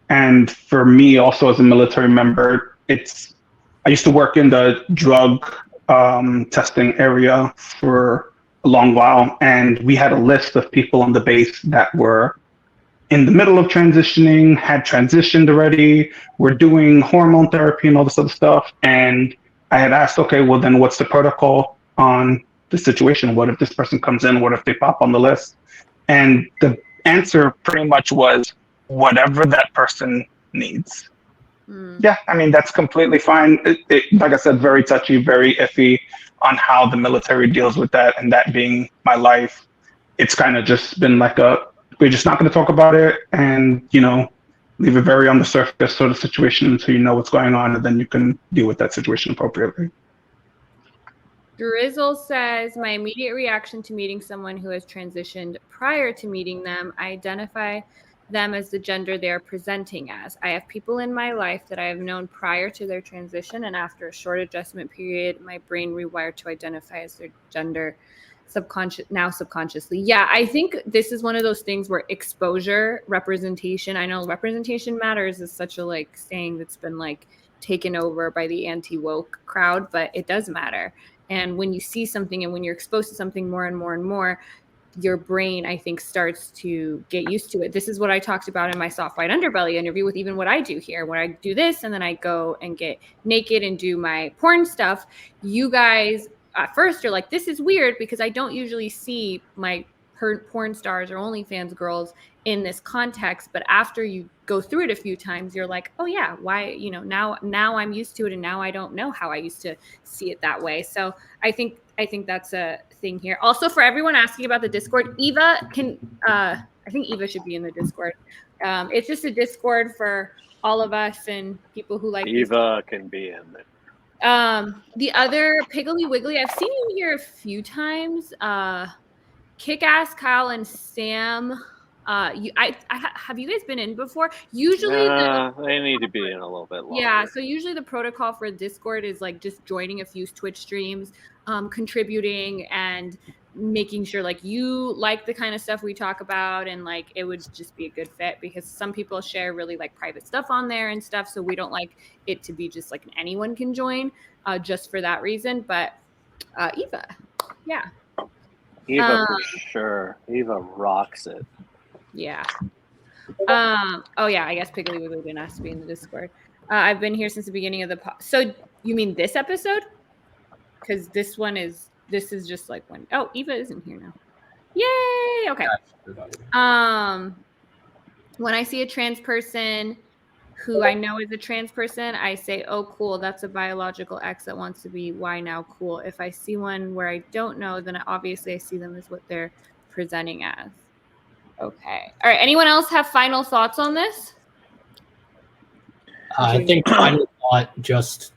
And for me also as a military member, I used to work in the drug testing area for a long while, and we had a list of people on the base that were in the middle of transitioning, had transitioned already, were doing hormone therapy and all this other stuff. And I had asked, okay, well then what's the protocol on the situation? What if this person comes in? What if they pop on the list? And the answer pretty much was whatever that person needs. Yeah, I mean, that's completely fine. Like I said, very touchy, very iffy on how the military deals with that. And that being my life, it's kind of just been like we're just not going to talk about it and, leave it very on the surface sort of situation until you know what's going on. And then you can deal with that situation appropriately. Drizzle says, my immediate reaction to meeting someone who has transitioned prior to meeting them, I identify them as the gender they are presenting as. I have people in my life that I have known prior to their transition, and after a short adjustment period, my brain rewired to identify as their gender subconsciously. Yeah, I think this is one of those things where exposure, representation, I know representation matters is such a saying that's been taken over by the anti-woke crowd, but it does matter. And when you see something and when you're exposed to something more and more and more, your brain, I think, starts to get used to it. This is what I talked about in my Soft White Underbelly interview with even what I do here, where I do this and then I go and get naked and do my porn stuff. You guys at first are like, this is weird because I don't usually see my porn stars or OnlyFans girls in this context. But after you go through it a few times, you're like, oh yeah, why, now I'm used to it. And now I don't know how I used to see it that way. So I think that's a thing here. Also, for everyone asking about the Discord, Eva I think Eva should be in the Discord. It's just a Discord for all of us and people who like Eva can be in there. The other Piggly Wiggly, I've seen you here a few times. Kick-Ass Kyle and Sam. Have you guys been in before? Usually they need to be in a little bit longer. Yeah, so usually the protocol for Discord is just joining a few Twitch streams, contributing and making sure you like the kind of stuff we talk about, and it would just be a good fit because some people share really private stuff on there and stuff, so we don't like it to be just anyone can join just for that reason. But Eva, yeah. Eva for sure. Eva rocks it. Yeah. Oh yeah, I guess Piggly Wiggly didn't ask to be in the Discord. I've been here since the beginning of the So you mean this episode? Because this is just when Eva isn't here now. Yay! Okay. When I see a trans person who I know is a trans person, I say, oh cool, that's a biological X that wants to be Y now, cool. If I see one where I don't know, then obviously I see them as what they're presenting as. Okay. All right. Anyone else have final thoughts on this? I think final thought, just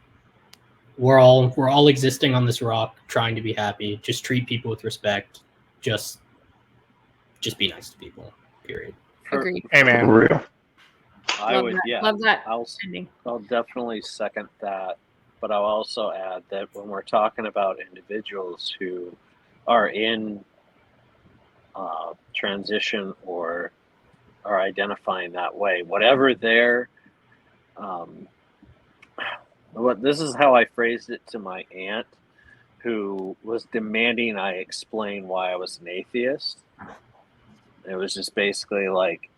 we're all existing on this rock, trying to be happy. Just treat people with respect. Just be nice to people. Period. Agreed. Amen. For real. Love that. I'll definitely second that, but I'll also add that when we're talking about individuals who are in transition or are identifying that way, whatever their this is how I phrased it to my aunt, who was demanding I explain why I was an atheist. It was just basically like,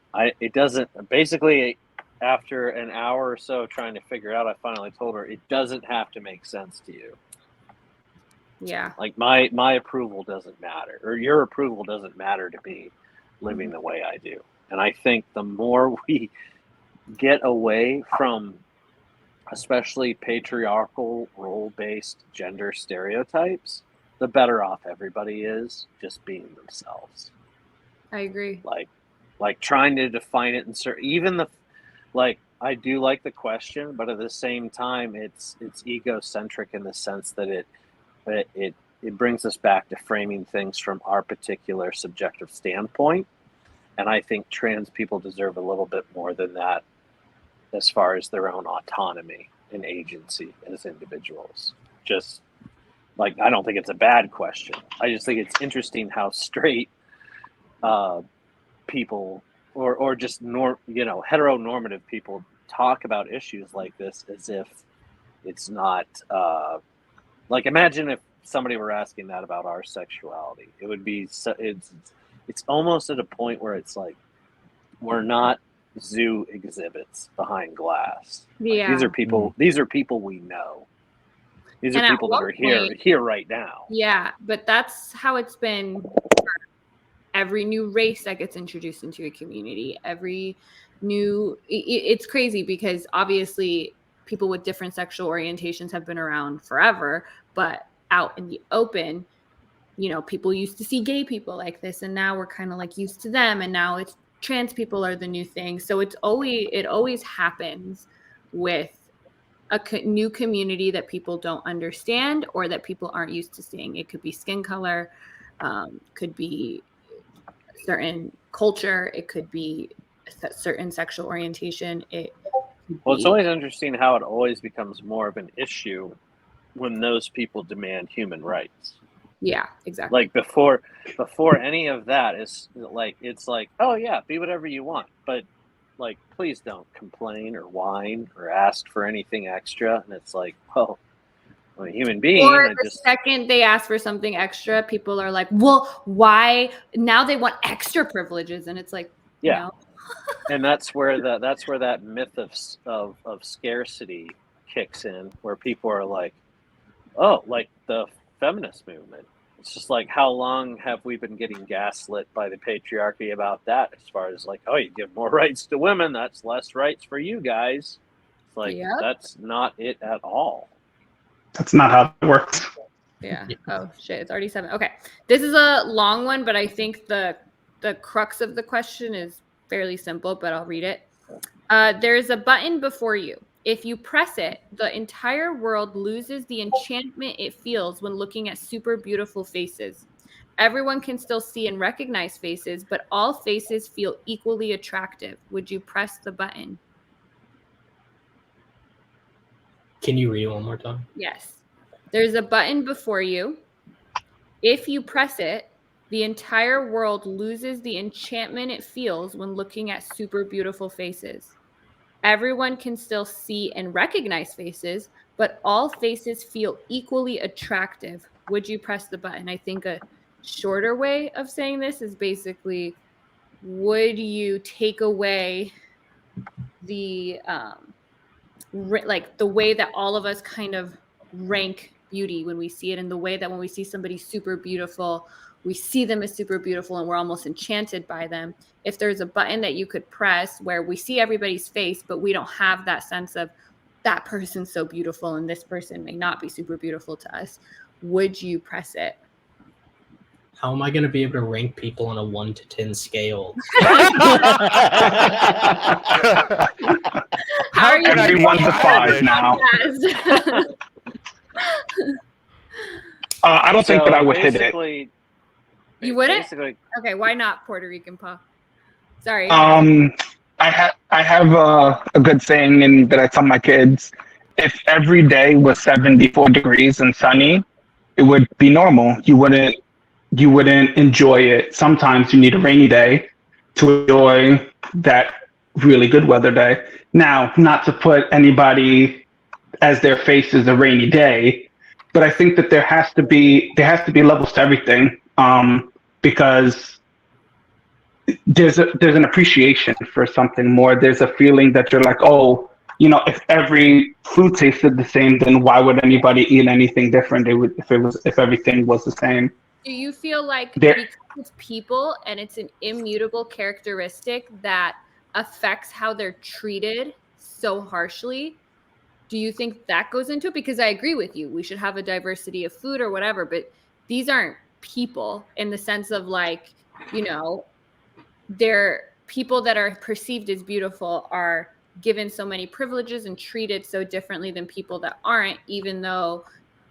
after an hour or so trying to figure it out, I finally told her it doesn't have to make sense to you. Yeah. Like my approval doesn't matter, or your approval doesn't matter to me living the way I do. And I think the more we get away from especially patriarchal role-based gender stereotypes, the better off everybody is just being themselves. I agree. Like trying to define it I do like the question, but at the same time it's egocentric in the sense that it brings us back to framing things from our particular subjective standpoint. And I think trans people deserve a little bit more than that as far as their own autonomy and agency as individuals. Just like, I don't think it's a bad question. I just think it's interesting how straight people or just heteronormative people talk about issues like this as if it's not like, imagine if somebody were asking that about our sexuality. It would be it's almost at a point where it's like, we're not zoo exhibits behind glass. Yeah. These are people we know. These are people that are here right now. Yeah, but that's how it's been for every new race that gets introduced into a community. It's crazy because obviously people with different sexual orientations have been around forever, but out in the open, people used to see gay people like this, and now we're kind of like used to them, and now it's trans people are the new thing. So it always happens with a new community that people don't understand or that people aren't used to seeing. It could be skin color, could be certain culture, it could be a certain sexual orientation. It's always interesting how it always becomes more of an issue when those people demand human rights. Yeah, exactly. Like before any of that is like, it's like, oh yeah, be whatever you want, but like, please don't complain or whine or ask for anything extra. And it's like, well, I'm a human being. Or second they ask for something extra, people are like, well, why? Now they want extra privileges, and it's like, yeah. And that's where that myth of scarcity kicks in, where people are like, oh, like the feminist movement. It's just like, how long have we been getting gaslit by the patriarchy about that? As far as like, oh, you give more rights to women, that's less rights for you guys. It's like, That's not it at all. That's not how it works. Yeah. Oh shit, it's already 7. Okay, this is a long one, but I think the crux of the question is fairly simple, but I'll read it. There's a button before you. If you press it, the entire world loses the enchantment it feels when looking at super beautiful faces. Everyone can still see and recognize faces, but all faces feel equally attractive. Would you press the button? Can you read it one more time? Yes. There's a button before you. If you press it, the entire world loses the enchantment it feels when looking at super beautiful faces. Everyone can still see and recognize faces, but all faces feel equally attractive. Would you press the button? I think a shorter way of saying this is basically, would you take away the like the way that all of us kind of rank beauty when we see it, and the way that when we see somebody super beautiful, we see them as super beautiful and we're almost enchanted by them. If there's a button that you could press where we see everybody's face, but we don't have that sense of that person's so beautiful and this person may not be super beautiful to us, would you press it? How am I going to be able to rank people on a 1 to 10 scale? How are you? Everyone's a 5 now. I don't think that I would hit it. You wouldn't? Okay, why not, Puerto Rican Pa? Sorry. I have a good saying and that I tell my kids: if every day was 74 degrees and sunny, it would be normal. You wouldn't enjoy it. Sometimes you need a rainy day to enjoy that really good weather day. Now, not to put anybody as their face is a rainy day, but I think that there has to be levels to everything, because there's an appreciation for something more. There's a feeling that you're like, oh, if every food tasted the same, then why would anybody eat anything different? It would if everything was the same. Do you feel like There, because it's people and it's an immutable characteristic that affects how they're treated so harshly? Do you think that goes into it? Because I agree with you. We should have a diversity of food or whatever, but these aren't people in the sense of like, they're people that are perceived as beautiful are given so many privileges and treated so differently than people that aren't, even though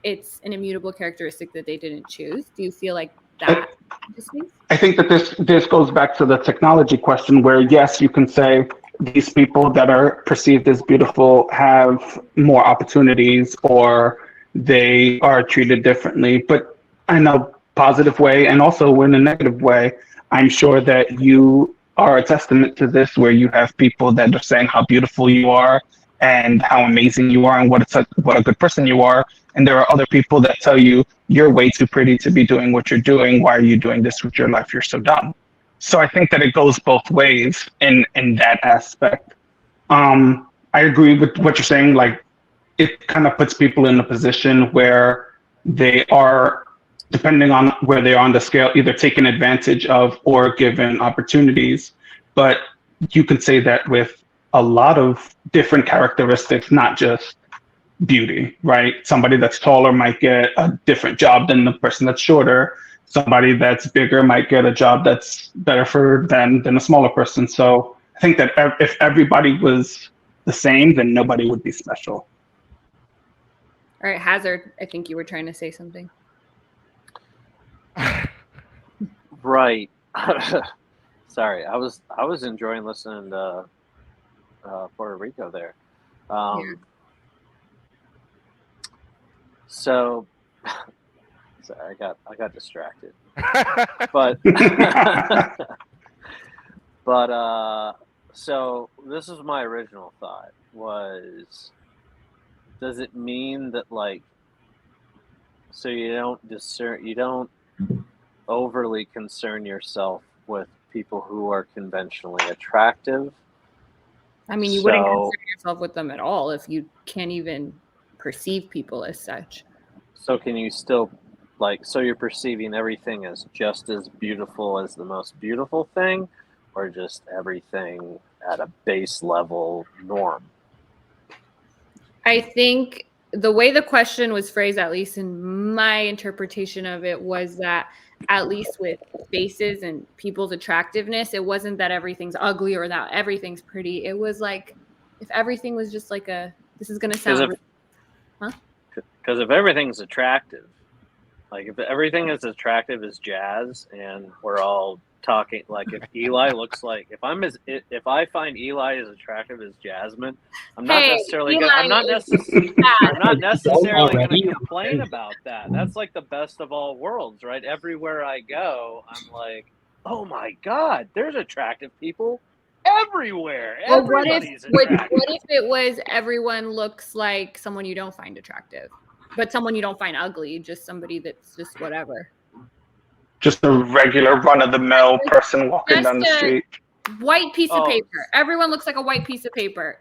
it's an immutable characteristic that they didn't choose. Do you feel like that? I think that this goes back to the technology question, where yes, you can say these people that are perceived as beautiful have more opportunities or they are treated differently, but in a positive way and also in a negative way. I'm sure that you are a testament to this, where you have people that are saying how beautiful you are and how amazing you are and what a good person you are. And there are other people that tell you you're way too pretty to be doing what you're doing. Why are you doing this with your life? You're so dumb. So I think that it goes both ways in that aspect. I agree with what you're saying. Like, it kind of puts people in a position where they are, depending on where they are on the scale, either taken advantage of or given opportunities. But you could say that with a lot of different characteristics, not just beauty, right? Somebody that's taller might get a different job than the person that's shorter. Somebody that's bigger might get a job that's better for them than a smaller person. So I think that if everybody was the same, then nobody would be special. All right, Hazard, I think you were trying to say something. Right. Sorry, I was enjoying listening to Puerto Rico there. So, sorry, I got distracted. But so this is my original thought was, does it mean that like, so you don't overly concern yourself with people who are conventionally attractive? I mean, you wouldn't concern yourself with them at all if you can't even perceive people as such. So can you still, like, so you're perceiving everything as just as beautiful as the most beautiful thing, or just everything at a base level norm? I think the way the question was phrased, at least in my interpretation of it, was that at least with faces and people's attractiveness, it wasn't that everything's ugly or that everything's pretty. It was like, if everything was just like this is going to sound... Because if everything's attractive, like if everything is attractive as jazz, and we're all talking, like if Eli looks like, if I find Eli as attractive as Jasmine, I'm not necessarily going to complain about that. That's like the best of all worlds, right? Everywhere I go, I'm like, oh my God, there's attractive people everywhere. Well, what if it was everyone looks like someone you don't find attractive, but someone you don't find ugly, just somebody that's just whatever? Just a regular run-of-the-mill person walking down the street. White piece of paper. Everyone looks like a white piece of paper.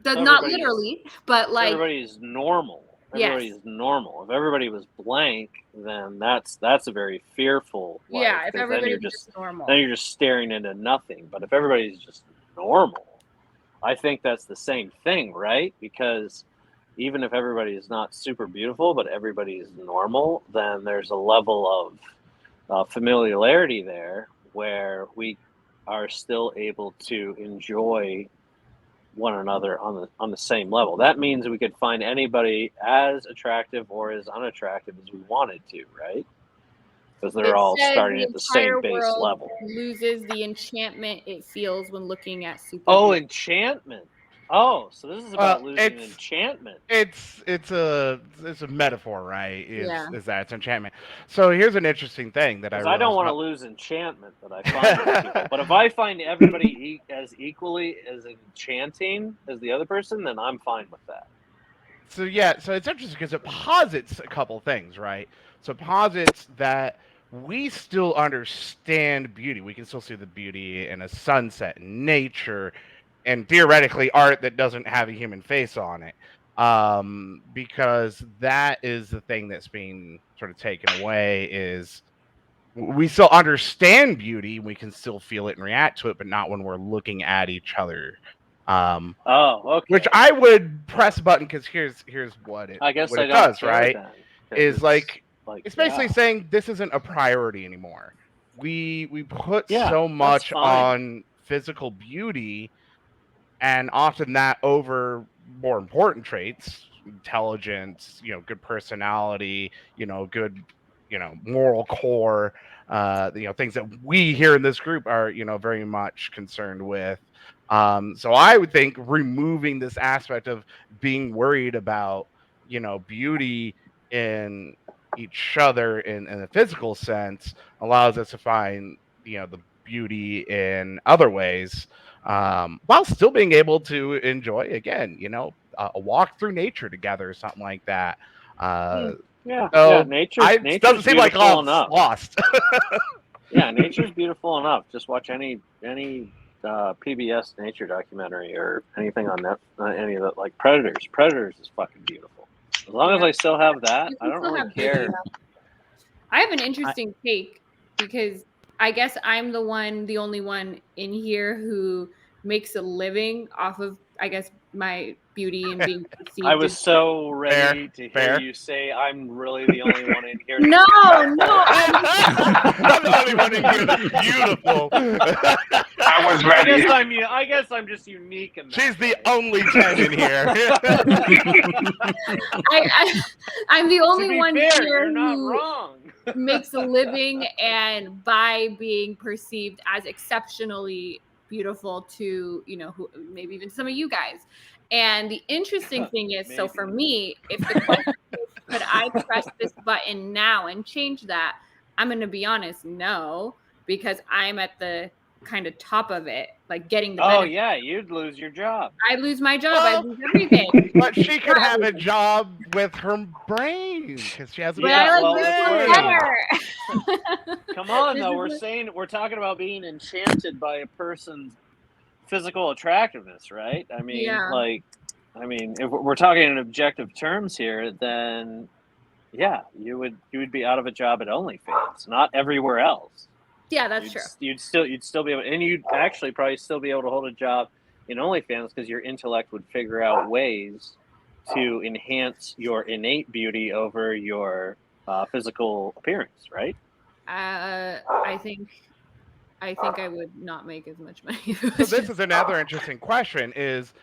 Not literally, but like... Everybody's normal. Everybody's normal. If everybody was blank, then that's a very fearful life. Yeah, if everybody was just normal. Then you're just staring into nothing. But if everybody's just normal, I think that's the same thing, right? Because even if everybody is not super beautiful, but everybody is normal, then there's a level of familiarity there where we are still able to enjoy one another on the same level. That means we could find anybody as attractive or as unattractive as we wanted to, right? Because they're all starting at the same base level. Loses the enchantment it feels when looking at super. Oh, enchantment. Oh, so this is about losing it's- enchantment. It's a metaphor, right? Yeah. Is that it's enchantment? So here's an interesting thing that I Because realized. I don't want to lose enchantment that I find with people. But if I find everybody as equally as enchanting as the other person, then I'm fine with that. So yeah, so it's interesting because it posits a couple things, right? So it posits that we still understand beauty. We can still see the beauty in a sunset, in nature, and theoretically art that doesn't have a human face on it. Because that is the thing that's being sort of taken away is we still understand beauty, we can still feel it and react to it, but not when we're looking at each other. Oh, okay. Which I would press a button because here's what I guess what I it don't does, care right? then. 'Cause Is like it's basically yeah. saying this isn't a priority anymore. We put Yeah, so that's much fine. on physical beauty and often that over more important traits, intelligence, good personality, good, moral core, things that we here in this group are, very much concerned with. So I would think removing this aspect of being worried about, beauty in each other in a physical sense allows us to find, the beauty in other ways, while still being able to enjoy again, a walk through nature together or something like that. Yeah, So nature's doesn't seem like beautiful lost. enough. Yeah, nature's beautiful enough. Just watch any PBS nature documentary or anything on that. Any of that, like Predators. Predators is fucking beautiful. As long as I still have that, You I can don't still really have beauty, care. yeah. I have an interesting take because I guess I'm the only one in here who makes a living off of, I guess, my beauty and being perceived. I was so Fair, ready to hear fair. you say, "I'm really the only one in here." No, I'm the only one in here that's beautiful. I was ready. I guess I'm just unique in that. She's the way. only 10 in here. I'm the To only be one fair, here you're not who wrong. makes a living and by being perceived as exceptionally beautiful to, who maybe even some of you guys. And the interesting thing is, so for me, if the question is, could I press this button now and change that? I'm going to be honest, no, because I'm at the kind of top of it, like getting the Oh benefit. yeah, you'd lose your job. I lose my job. Well, I lose everything. But she could have a job with her brain because she has a But Yeah, I like well, this one better. Come on, This though. is We're talking about being enchanted by a person's physical attractiveness, right? Yeah. If we're talking in objective terms here, then yeah, you would be out of a job at OnlyFans, not everywhere else. Yeah, that's true. You'd still be able, and you'd actually probably still be able to hold a job in OnlyFans because your intellect would figure out ways to enhance your innate beauty over your physical appearance, right? I think I would not make as much money. So this is another interesting question: is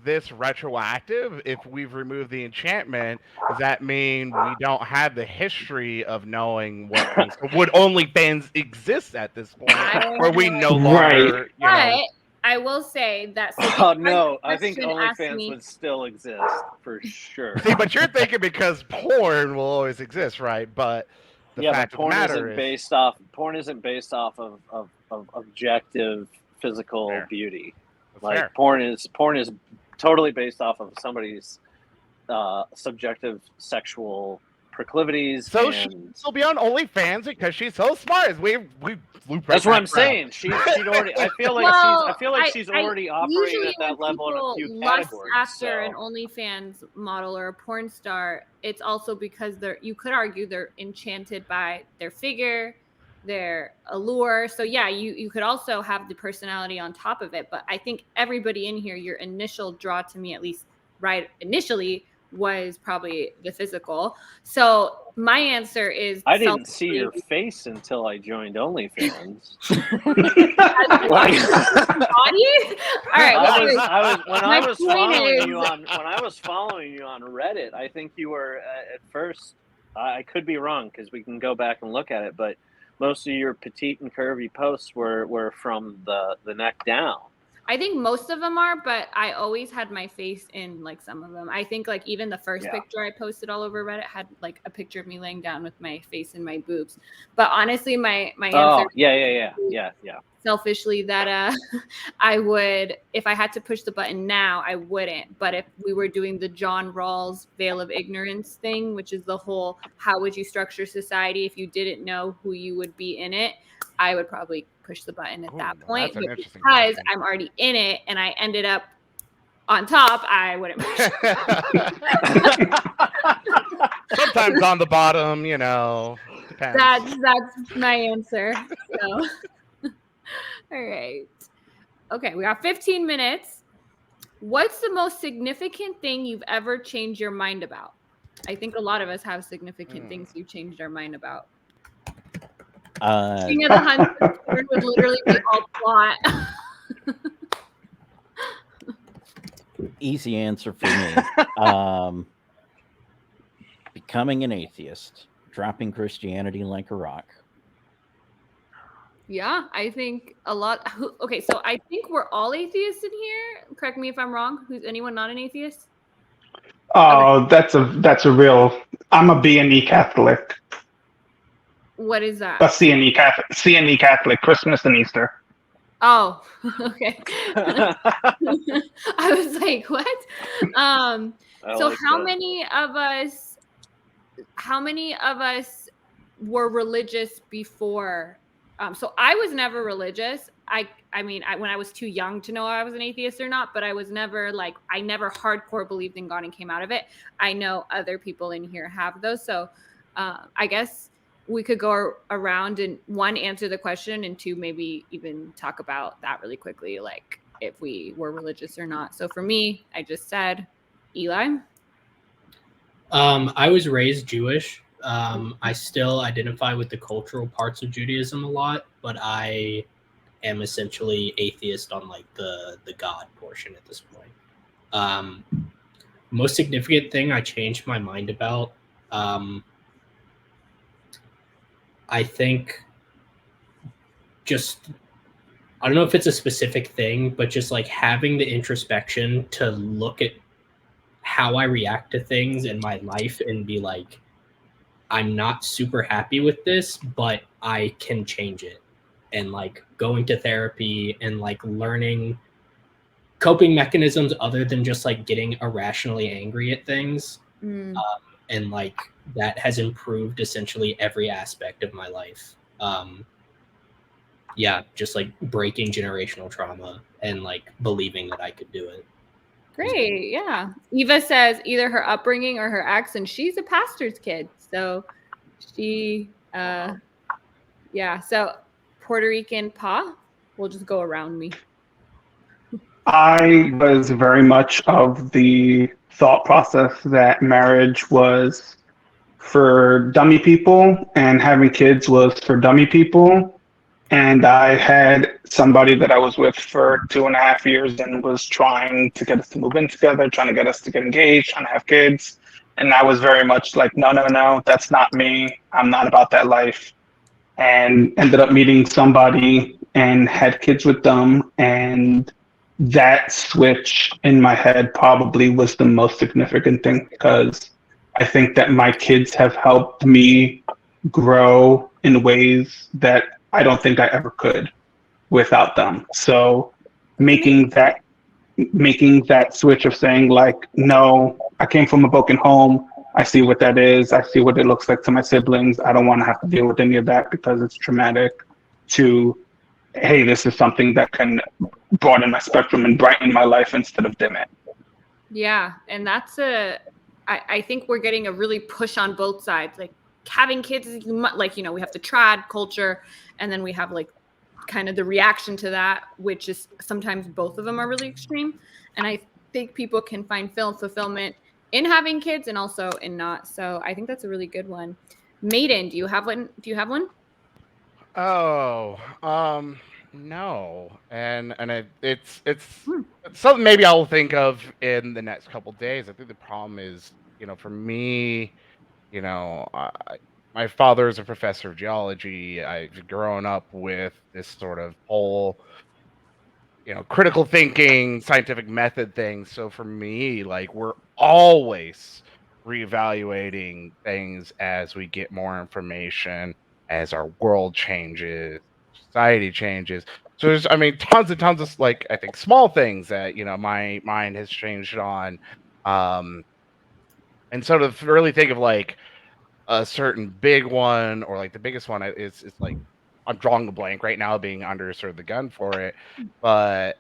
this retroactive? If we've removed the enchantment, does that mean we don't have the history of knowing what things would OnlyFans exist at this point, where we no longer, But I will say that. Oh no, I think question asked OnlyFans me- would still exist for sure. See, but you're thinking because porn will always exist, right? But the fact of the matter is, porn isn't based off of objective physical Fair. beauty. That's Like fair. porn is totally based off of somebody's subjective sexual proclivities. So and she'll be on OnlyFans because she's so smart. We loop that's right what I'm back saying. She'd already. I feel like she's already operating usually at that when level in a people few lust categories. after an OnlyFans model or a porn star, it's also because you could argue they're enchanted by their figure, their allure. So yeah, you could also have the personality on top of it. But I think everybody in here, your initial draw to me, at least right initially, was probably the physical. So my answer is I didn't see your face until I joined OnlyFans. body. All right. When I was following you on Reddit, I think you were at first. I could be wrong because we can go back and look at it, but most of your petite and curvy posts were from the neck down. I think most of them are, but I always had my face in like some of them. I think like even the first picture I posted all over Reddit had like a picture of me laying down with my face in my boobs. But honestly, my answer yeah. selfishly that I would, if I had to push the button now, I wouldn't. But if we were doing the John Rawls veil of ignorance thing, which is the whole how would you structure society if you didn't know who you would be in it, I would probably push the button at that point. That's an But interesting because question. I'm already in it and I ended up on top, I wouldn't push. Sometimes on the bottom, you know, depends. That's my answer. So, all right. Okay, we got 15 minutes. What's the most significant thing you've ever changed your mind about? I think a lot of us have significant things we've changed our mind about. King of the Hunter would literally be all plot. Easy answer for me. Becoming an atheist, dropping Christianity like a rock. Yeah, I think a lot. Okay, so I think we're all atheists in here. Correct me if I'm wrong. Who's anyone not an atheist? Oh, that's a real. I'm a B&E Catholic. What is that? A C&E Catholic, Christmas and Easter. Oh, okay. I was like, what? So like how that. many of us were religious before? So I was never religious. I mean, when I was too young to know I was an atheist or not, but I was never like, I never hardcore believed in God and came out of it. I know other people in here have those. So I guess we could go around and one, answer the question, and two, maybe even talk about that really quickly, like if we were religious or not. So for me, I just said, Eli. I was raised Jewish. I still identify with the cultural parts of Judaism a lot, but I am essentially atheist on like the God portion at this point. Most significant thing I changed my mind about, I think just, I don't know if it's a specific thing, but just like having the introspection to look at how I react to things in my life and be like, I'm not super happy with this, but I can change it. And like going to therapy and like learning coping mechanisms other than just like getting irrationally angry at things. And like that has improved essentially every aspect of my life. Yeah, just like breaking generational trauma and like believing that I could do it. Great. Yeah. Eva says either her upbringing or her ex, and she's a pastor's kid. So she, yeah. So Puerto Rican Pa, we'll just go around me. I was very much of the thought process that marriage was for dummy people and having kids was for dummy people. And I had somebody that I was with for 2.5 years and was trying to get us to move in together, trying to get us to get engaged, trying to have kids. And I was very much like, no, that's not me. I'm not about that life. And ended up meeting somebody and had kids with them. And that switch in my head probably was the most significant thing because I think that my kids have helped me grow in ways that I don't think I ever could without them. So making that switch of saying like, no, I came from a broken home. I see what that is. I see what it looks like to my siblings. I don't want to have to deal with any of that because it's traumatic. To, hey, this is something that can broaden my spectrum and brighten my life instead of dim it. Yeah, and that's I think we're getting a really push on both sides. Like having kids, like, you know, we have the trad culture, and then we have like kind of the reaction to that, which is sometimes both of them are really extreme. And I think people can find fulfillment in having kids and also in not. So I think that's a really good one. Maiden, do you have one? Oh, no, and it's something maybe I'll think of in the next couple days. I think the problem is, you know, for me, you know, my father is a professor of geology. I've grown up with this sort of whole critical thinking, scientific method things. So for me, like, we're always reevaluating things as we get more information, as our world changes, society changes. So there's, tons and tons of, like, I think small things that, my mind has changed on. And so to really think of like a certain big one, or like the biggest one is like, I'm drawing a blank right now, being under sort of the gun for it. But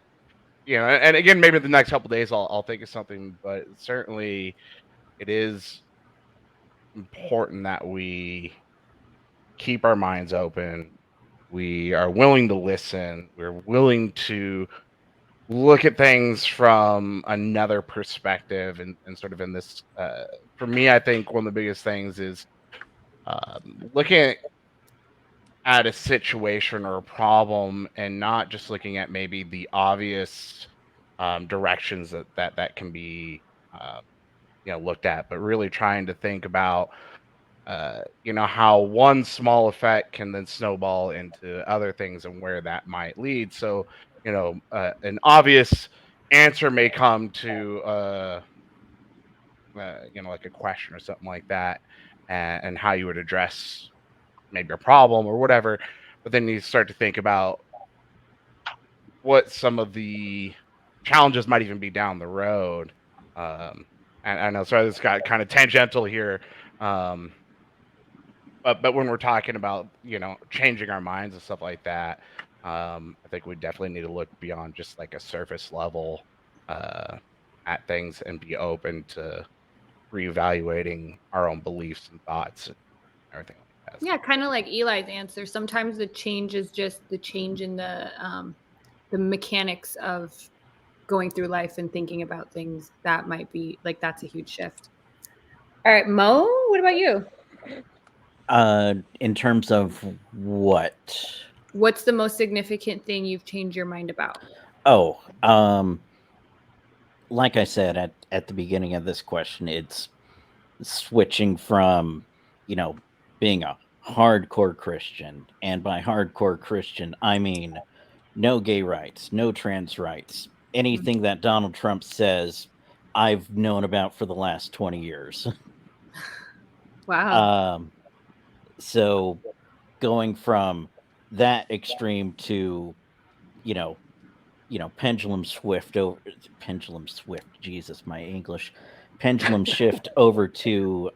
and again, maybe the next couple of days I'll think of something, but certainly it is important that we keep our minds open. We are willing to listen. We're willing to look at things from another perspective, and sort of in this, for me, I think one of the biggest things is looking at a situation or a problem, and not just looking at maybe the obvious directions that can be looked at, but really trying to think about how one small effect can then snowball into other things and where that might lead. So an obvious answer may come to like a question or something like that, and how you would address maybe a problem or whatever. But then you start to think about what some of the challenges might even be down the road. And I know, sorry, this got kind of tangential here. But when we're talking about, changing our minds and stuff like that, I think we definitely need to look beyond just like a surface level at things, and be open to reevaluating our own beliefs and thoughts and everything like that. Yeah, kind of like Eli's answer. Sometimes the change is just the change in the mechanics of going through life and thinking about things. That might be like, that's a huge shift. All right, Mo, what about you? In terms of what? What's the most significant thing you've changed your mind about? Oh, like I said at the beginning of this question, it's switching from, being a hardcore Christian, and by hardcore Christian, I mean no gay rights, no trans rights, anything that Donald Trump says, I've known about for the last 20 years. Wow. So going from that extreme to, pendulum swift, Jesus, my English, pendulum shift over to,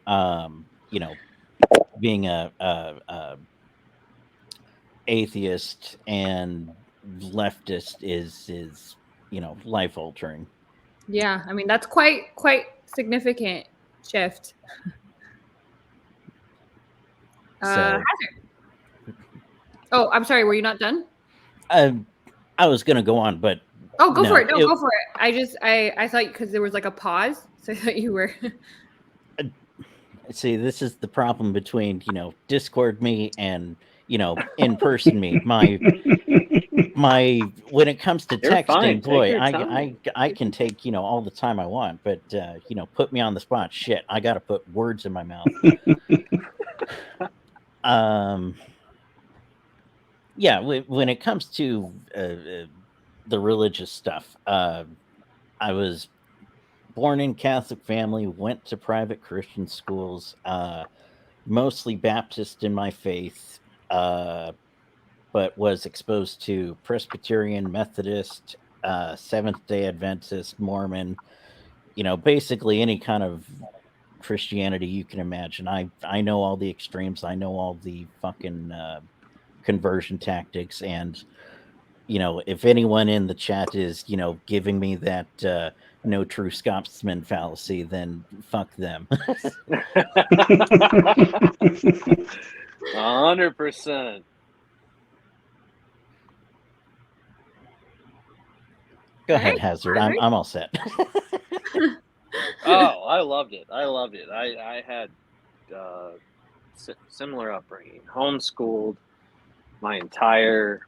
being a atheist and leftist is life altering. Yeah, I mean, that's quite significant shift. So, Hazard. Oh, I'm sorry. Were you not done? I was gonna go on, but go for it. No, go for it. I thought, because there was like a pause, so I thought you were. See, this is the problem between Discord me and in person me. My when it comes to You're texting, fine. boy, Take your time. I can take all the time I want, but put me on the spot. Shit, I got to put words in my mouth. Yeah, when it comes to the religious stuff, I was born in Catholic family, went to private Christian schools, mostly Baptist in my faith, but was exposed to Presbyterian, Methodist, Seventh-day Adventist, Mormon, basically any kind of Christianity you can imagine. I know all the extremes. I know all the fucking conversion tactics. And, if anyone in the chat is, giving me that no true Scotsman fallacy, then fuck them. 100%. Go ahead, Hazard. I'm all set. Oh, I loved it. I had similar upbringing, homeschooled my entire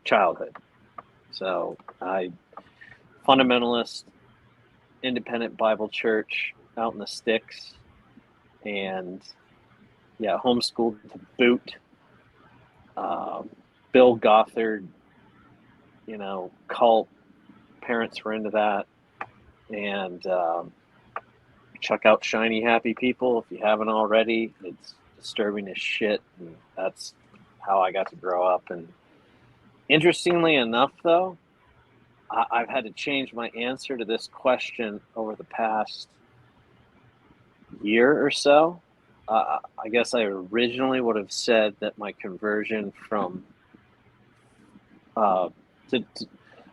childhood. So I fundamentalist, independent Bible church out in the sticks, and homeschooled to boot. Bill Gothard cult. Parents were into that. And check out Shiny Happy People if you haven't already. It's disturbing as shit. And that's how I got to grow up. And interestingly enough, though, I've had to change my answer to this question over the past year or so. I guess I originally would have said that my conversion from I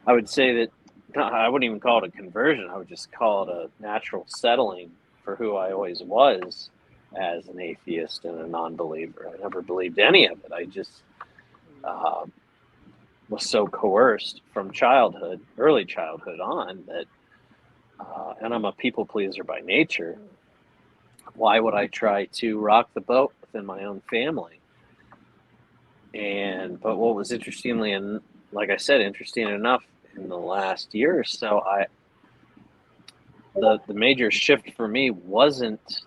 would say that I wouldn't even call it a conversion. I would just call it a natural settling for who I always was as an atheist and a non-believer. I never believed any of it. I just was so coerced from childhood, early childhood on, that, and I'm a people pleaser by nature. Why would I try to rock the boat within my own family? But what was interestingly, and like I said, interesting enough, in the last year or so, the major shift for me wasn't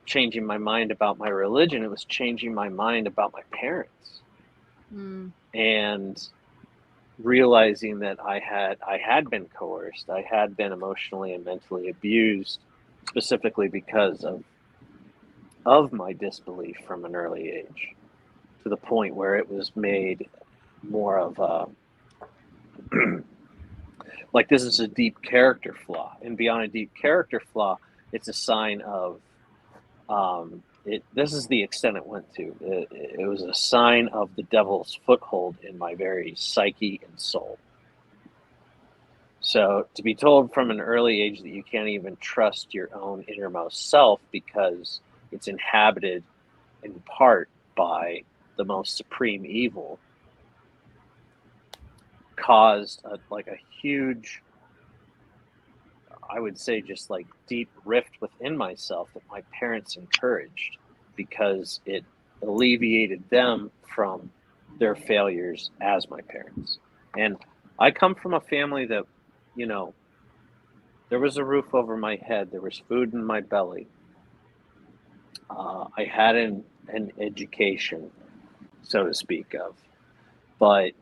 changing my mind about my religion. It was changing my mind about my parents. And realizing that I had been coerced, I had been emotionally and mentally abused, specifically because of my disbelief from an early age, to the point where it was made more of a like, this is a deep character flaw, and beyond a deep character flaw, it's a sign of this is the extent it went to. It was a sign of the devil's foothold in my very psyche and soul. So to be told from an early age that you can't even trust your own innermost self because it's inhabited in part by the most supreme evil caused a huge, I would say, just like deep rift within myself that my parents encouraged, because it alleviated them from their failures as my parents. And I come from a family that, there was a roof over my head, there was food in my belly. I had an education, so to speak of. But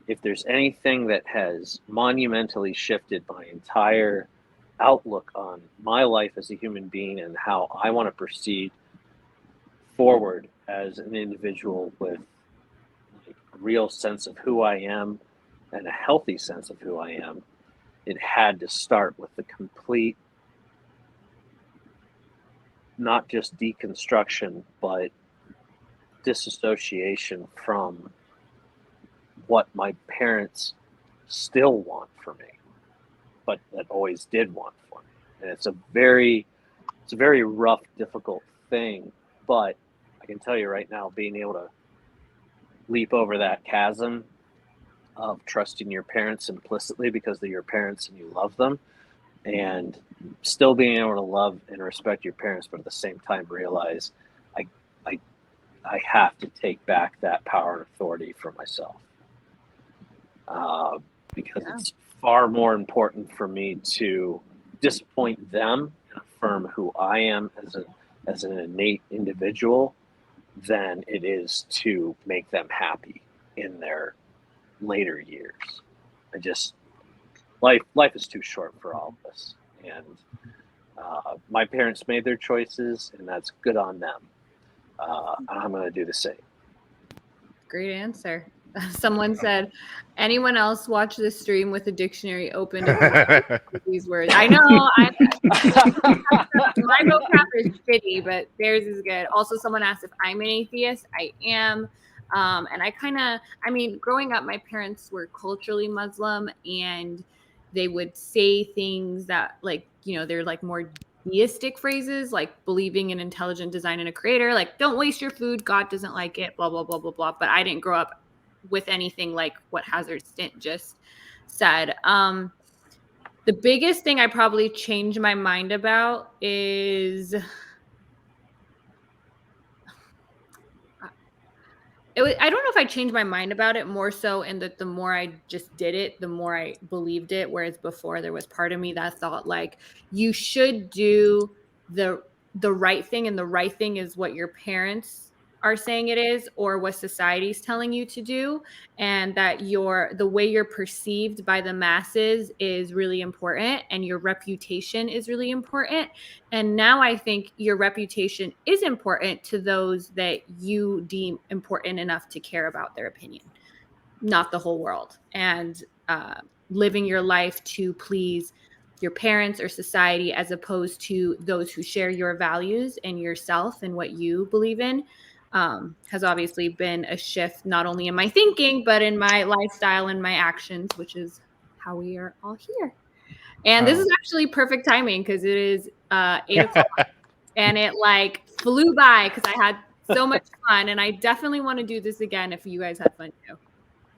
if there's anything that has monumentally shifted my entire outlook on my life as a human being and how I want to proceed forward as an individual with a real sense of who I am and a healthy sense of who I am, it had to start with the complete, not just deconstruction, but disassociation from what my parents still want for me, but that always did want for me. And it's a very rough, difficult thing, but I can tell you right now, being able to leap over that chasm of trusting your parents implicitly because they're your parents and you love them, and still being able to love and respect your parents, but at the same time realize I have to take back that power and authority for myself. Because it's far more important for me to disappoint them and affirm who I am as an innate individual than it is to make them happy in their later years. Life is too short for all of us, and my parents made their choices, and that's good on them. I'm going to do the same. Great answer. Someone said, anyone else watch this stream with a dictionary open to these words? I know. My vocab is shitty, but theirs is good. Also, someone asked if I'm an atheist. I am. And growing up, my parents were culturally Muslim, and they would say things that, they're like more theistic phrases, like believing in intelligent design and a creator, like don't waste your food, God doesn't like it, blah, blah, blah, blah, blah. But I didn't grow up with anything like what Hazard Stint just said. The biggest thing I probably changed my mind about is I don't know if I changed my mind about it, more so in that the more I just did it, the more I believed it. Whereas before there was part of me that thought like you should do the right thing, and the right thing is what your parents are saying it is or what society's telling you to do, and that the way you're perceived by the masses is really important, and your reputation is really important. And now I think your reputation is important to those that you deem important enough to care about their opinion, not the whole world. And living your life to please your parents or society as opposed to those who share your values and yourself and what you believe in has obviously been a shift, not only in my thinking, but in my lifestyle and my actions, which is how we are all here. And this is actually perfect timing because it is 8 o'clock and it like flew by because I had so much fun. And I definitely want to do this again if you guys had fun too.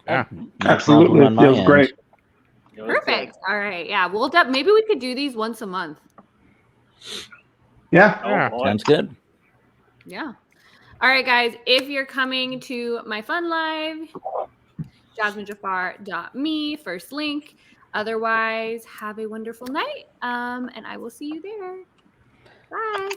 Yeah. No Absolutely. problem on my Feels end. great. Perfect. All right. Yeah. Maybe we could do these once a month. Yeah. Yeah. boy. Sounds good. Yeah. All right, guys. If you're coming to my fun live, JasmineJafar.me, first link. Otherwise, have a wonderful night. And I will see you there. Bye.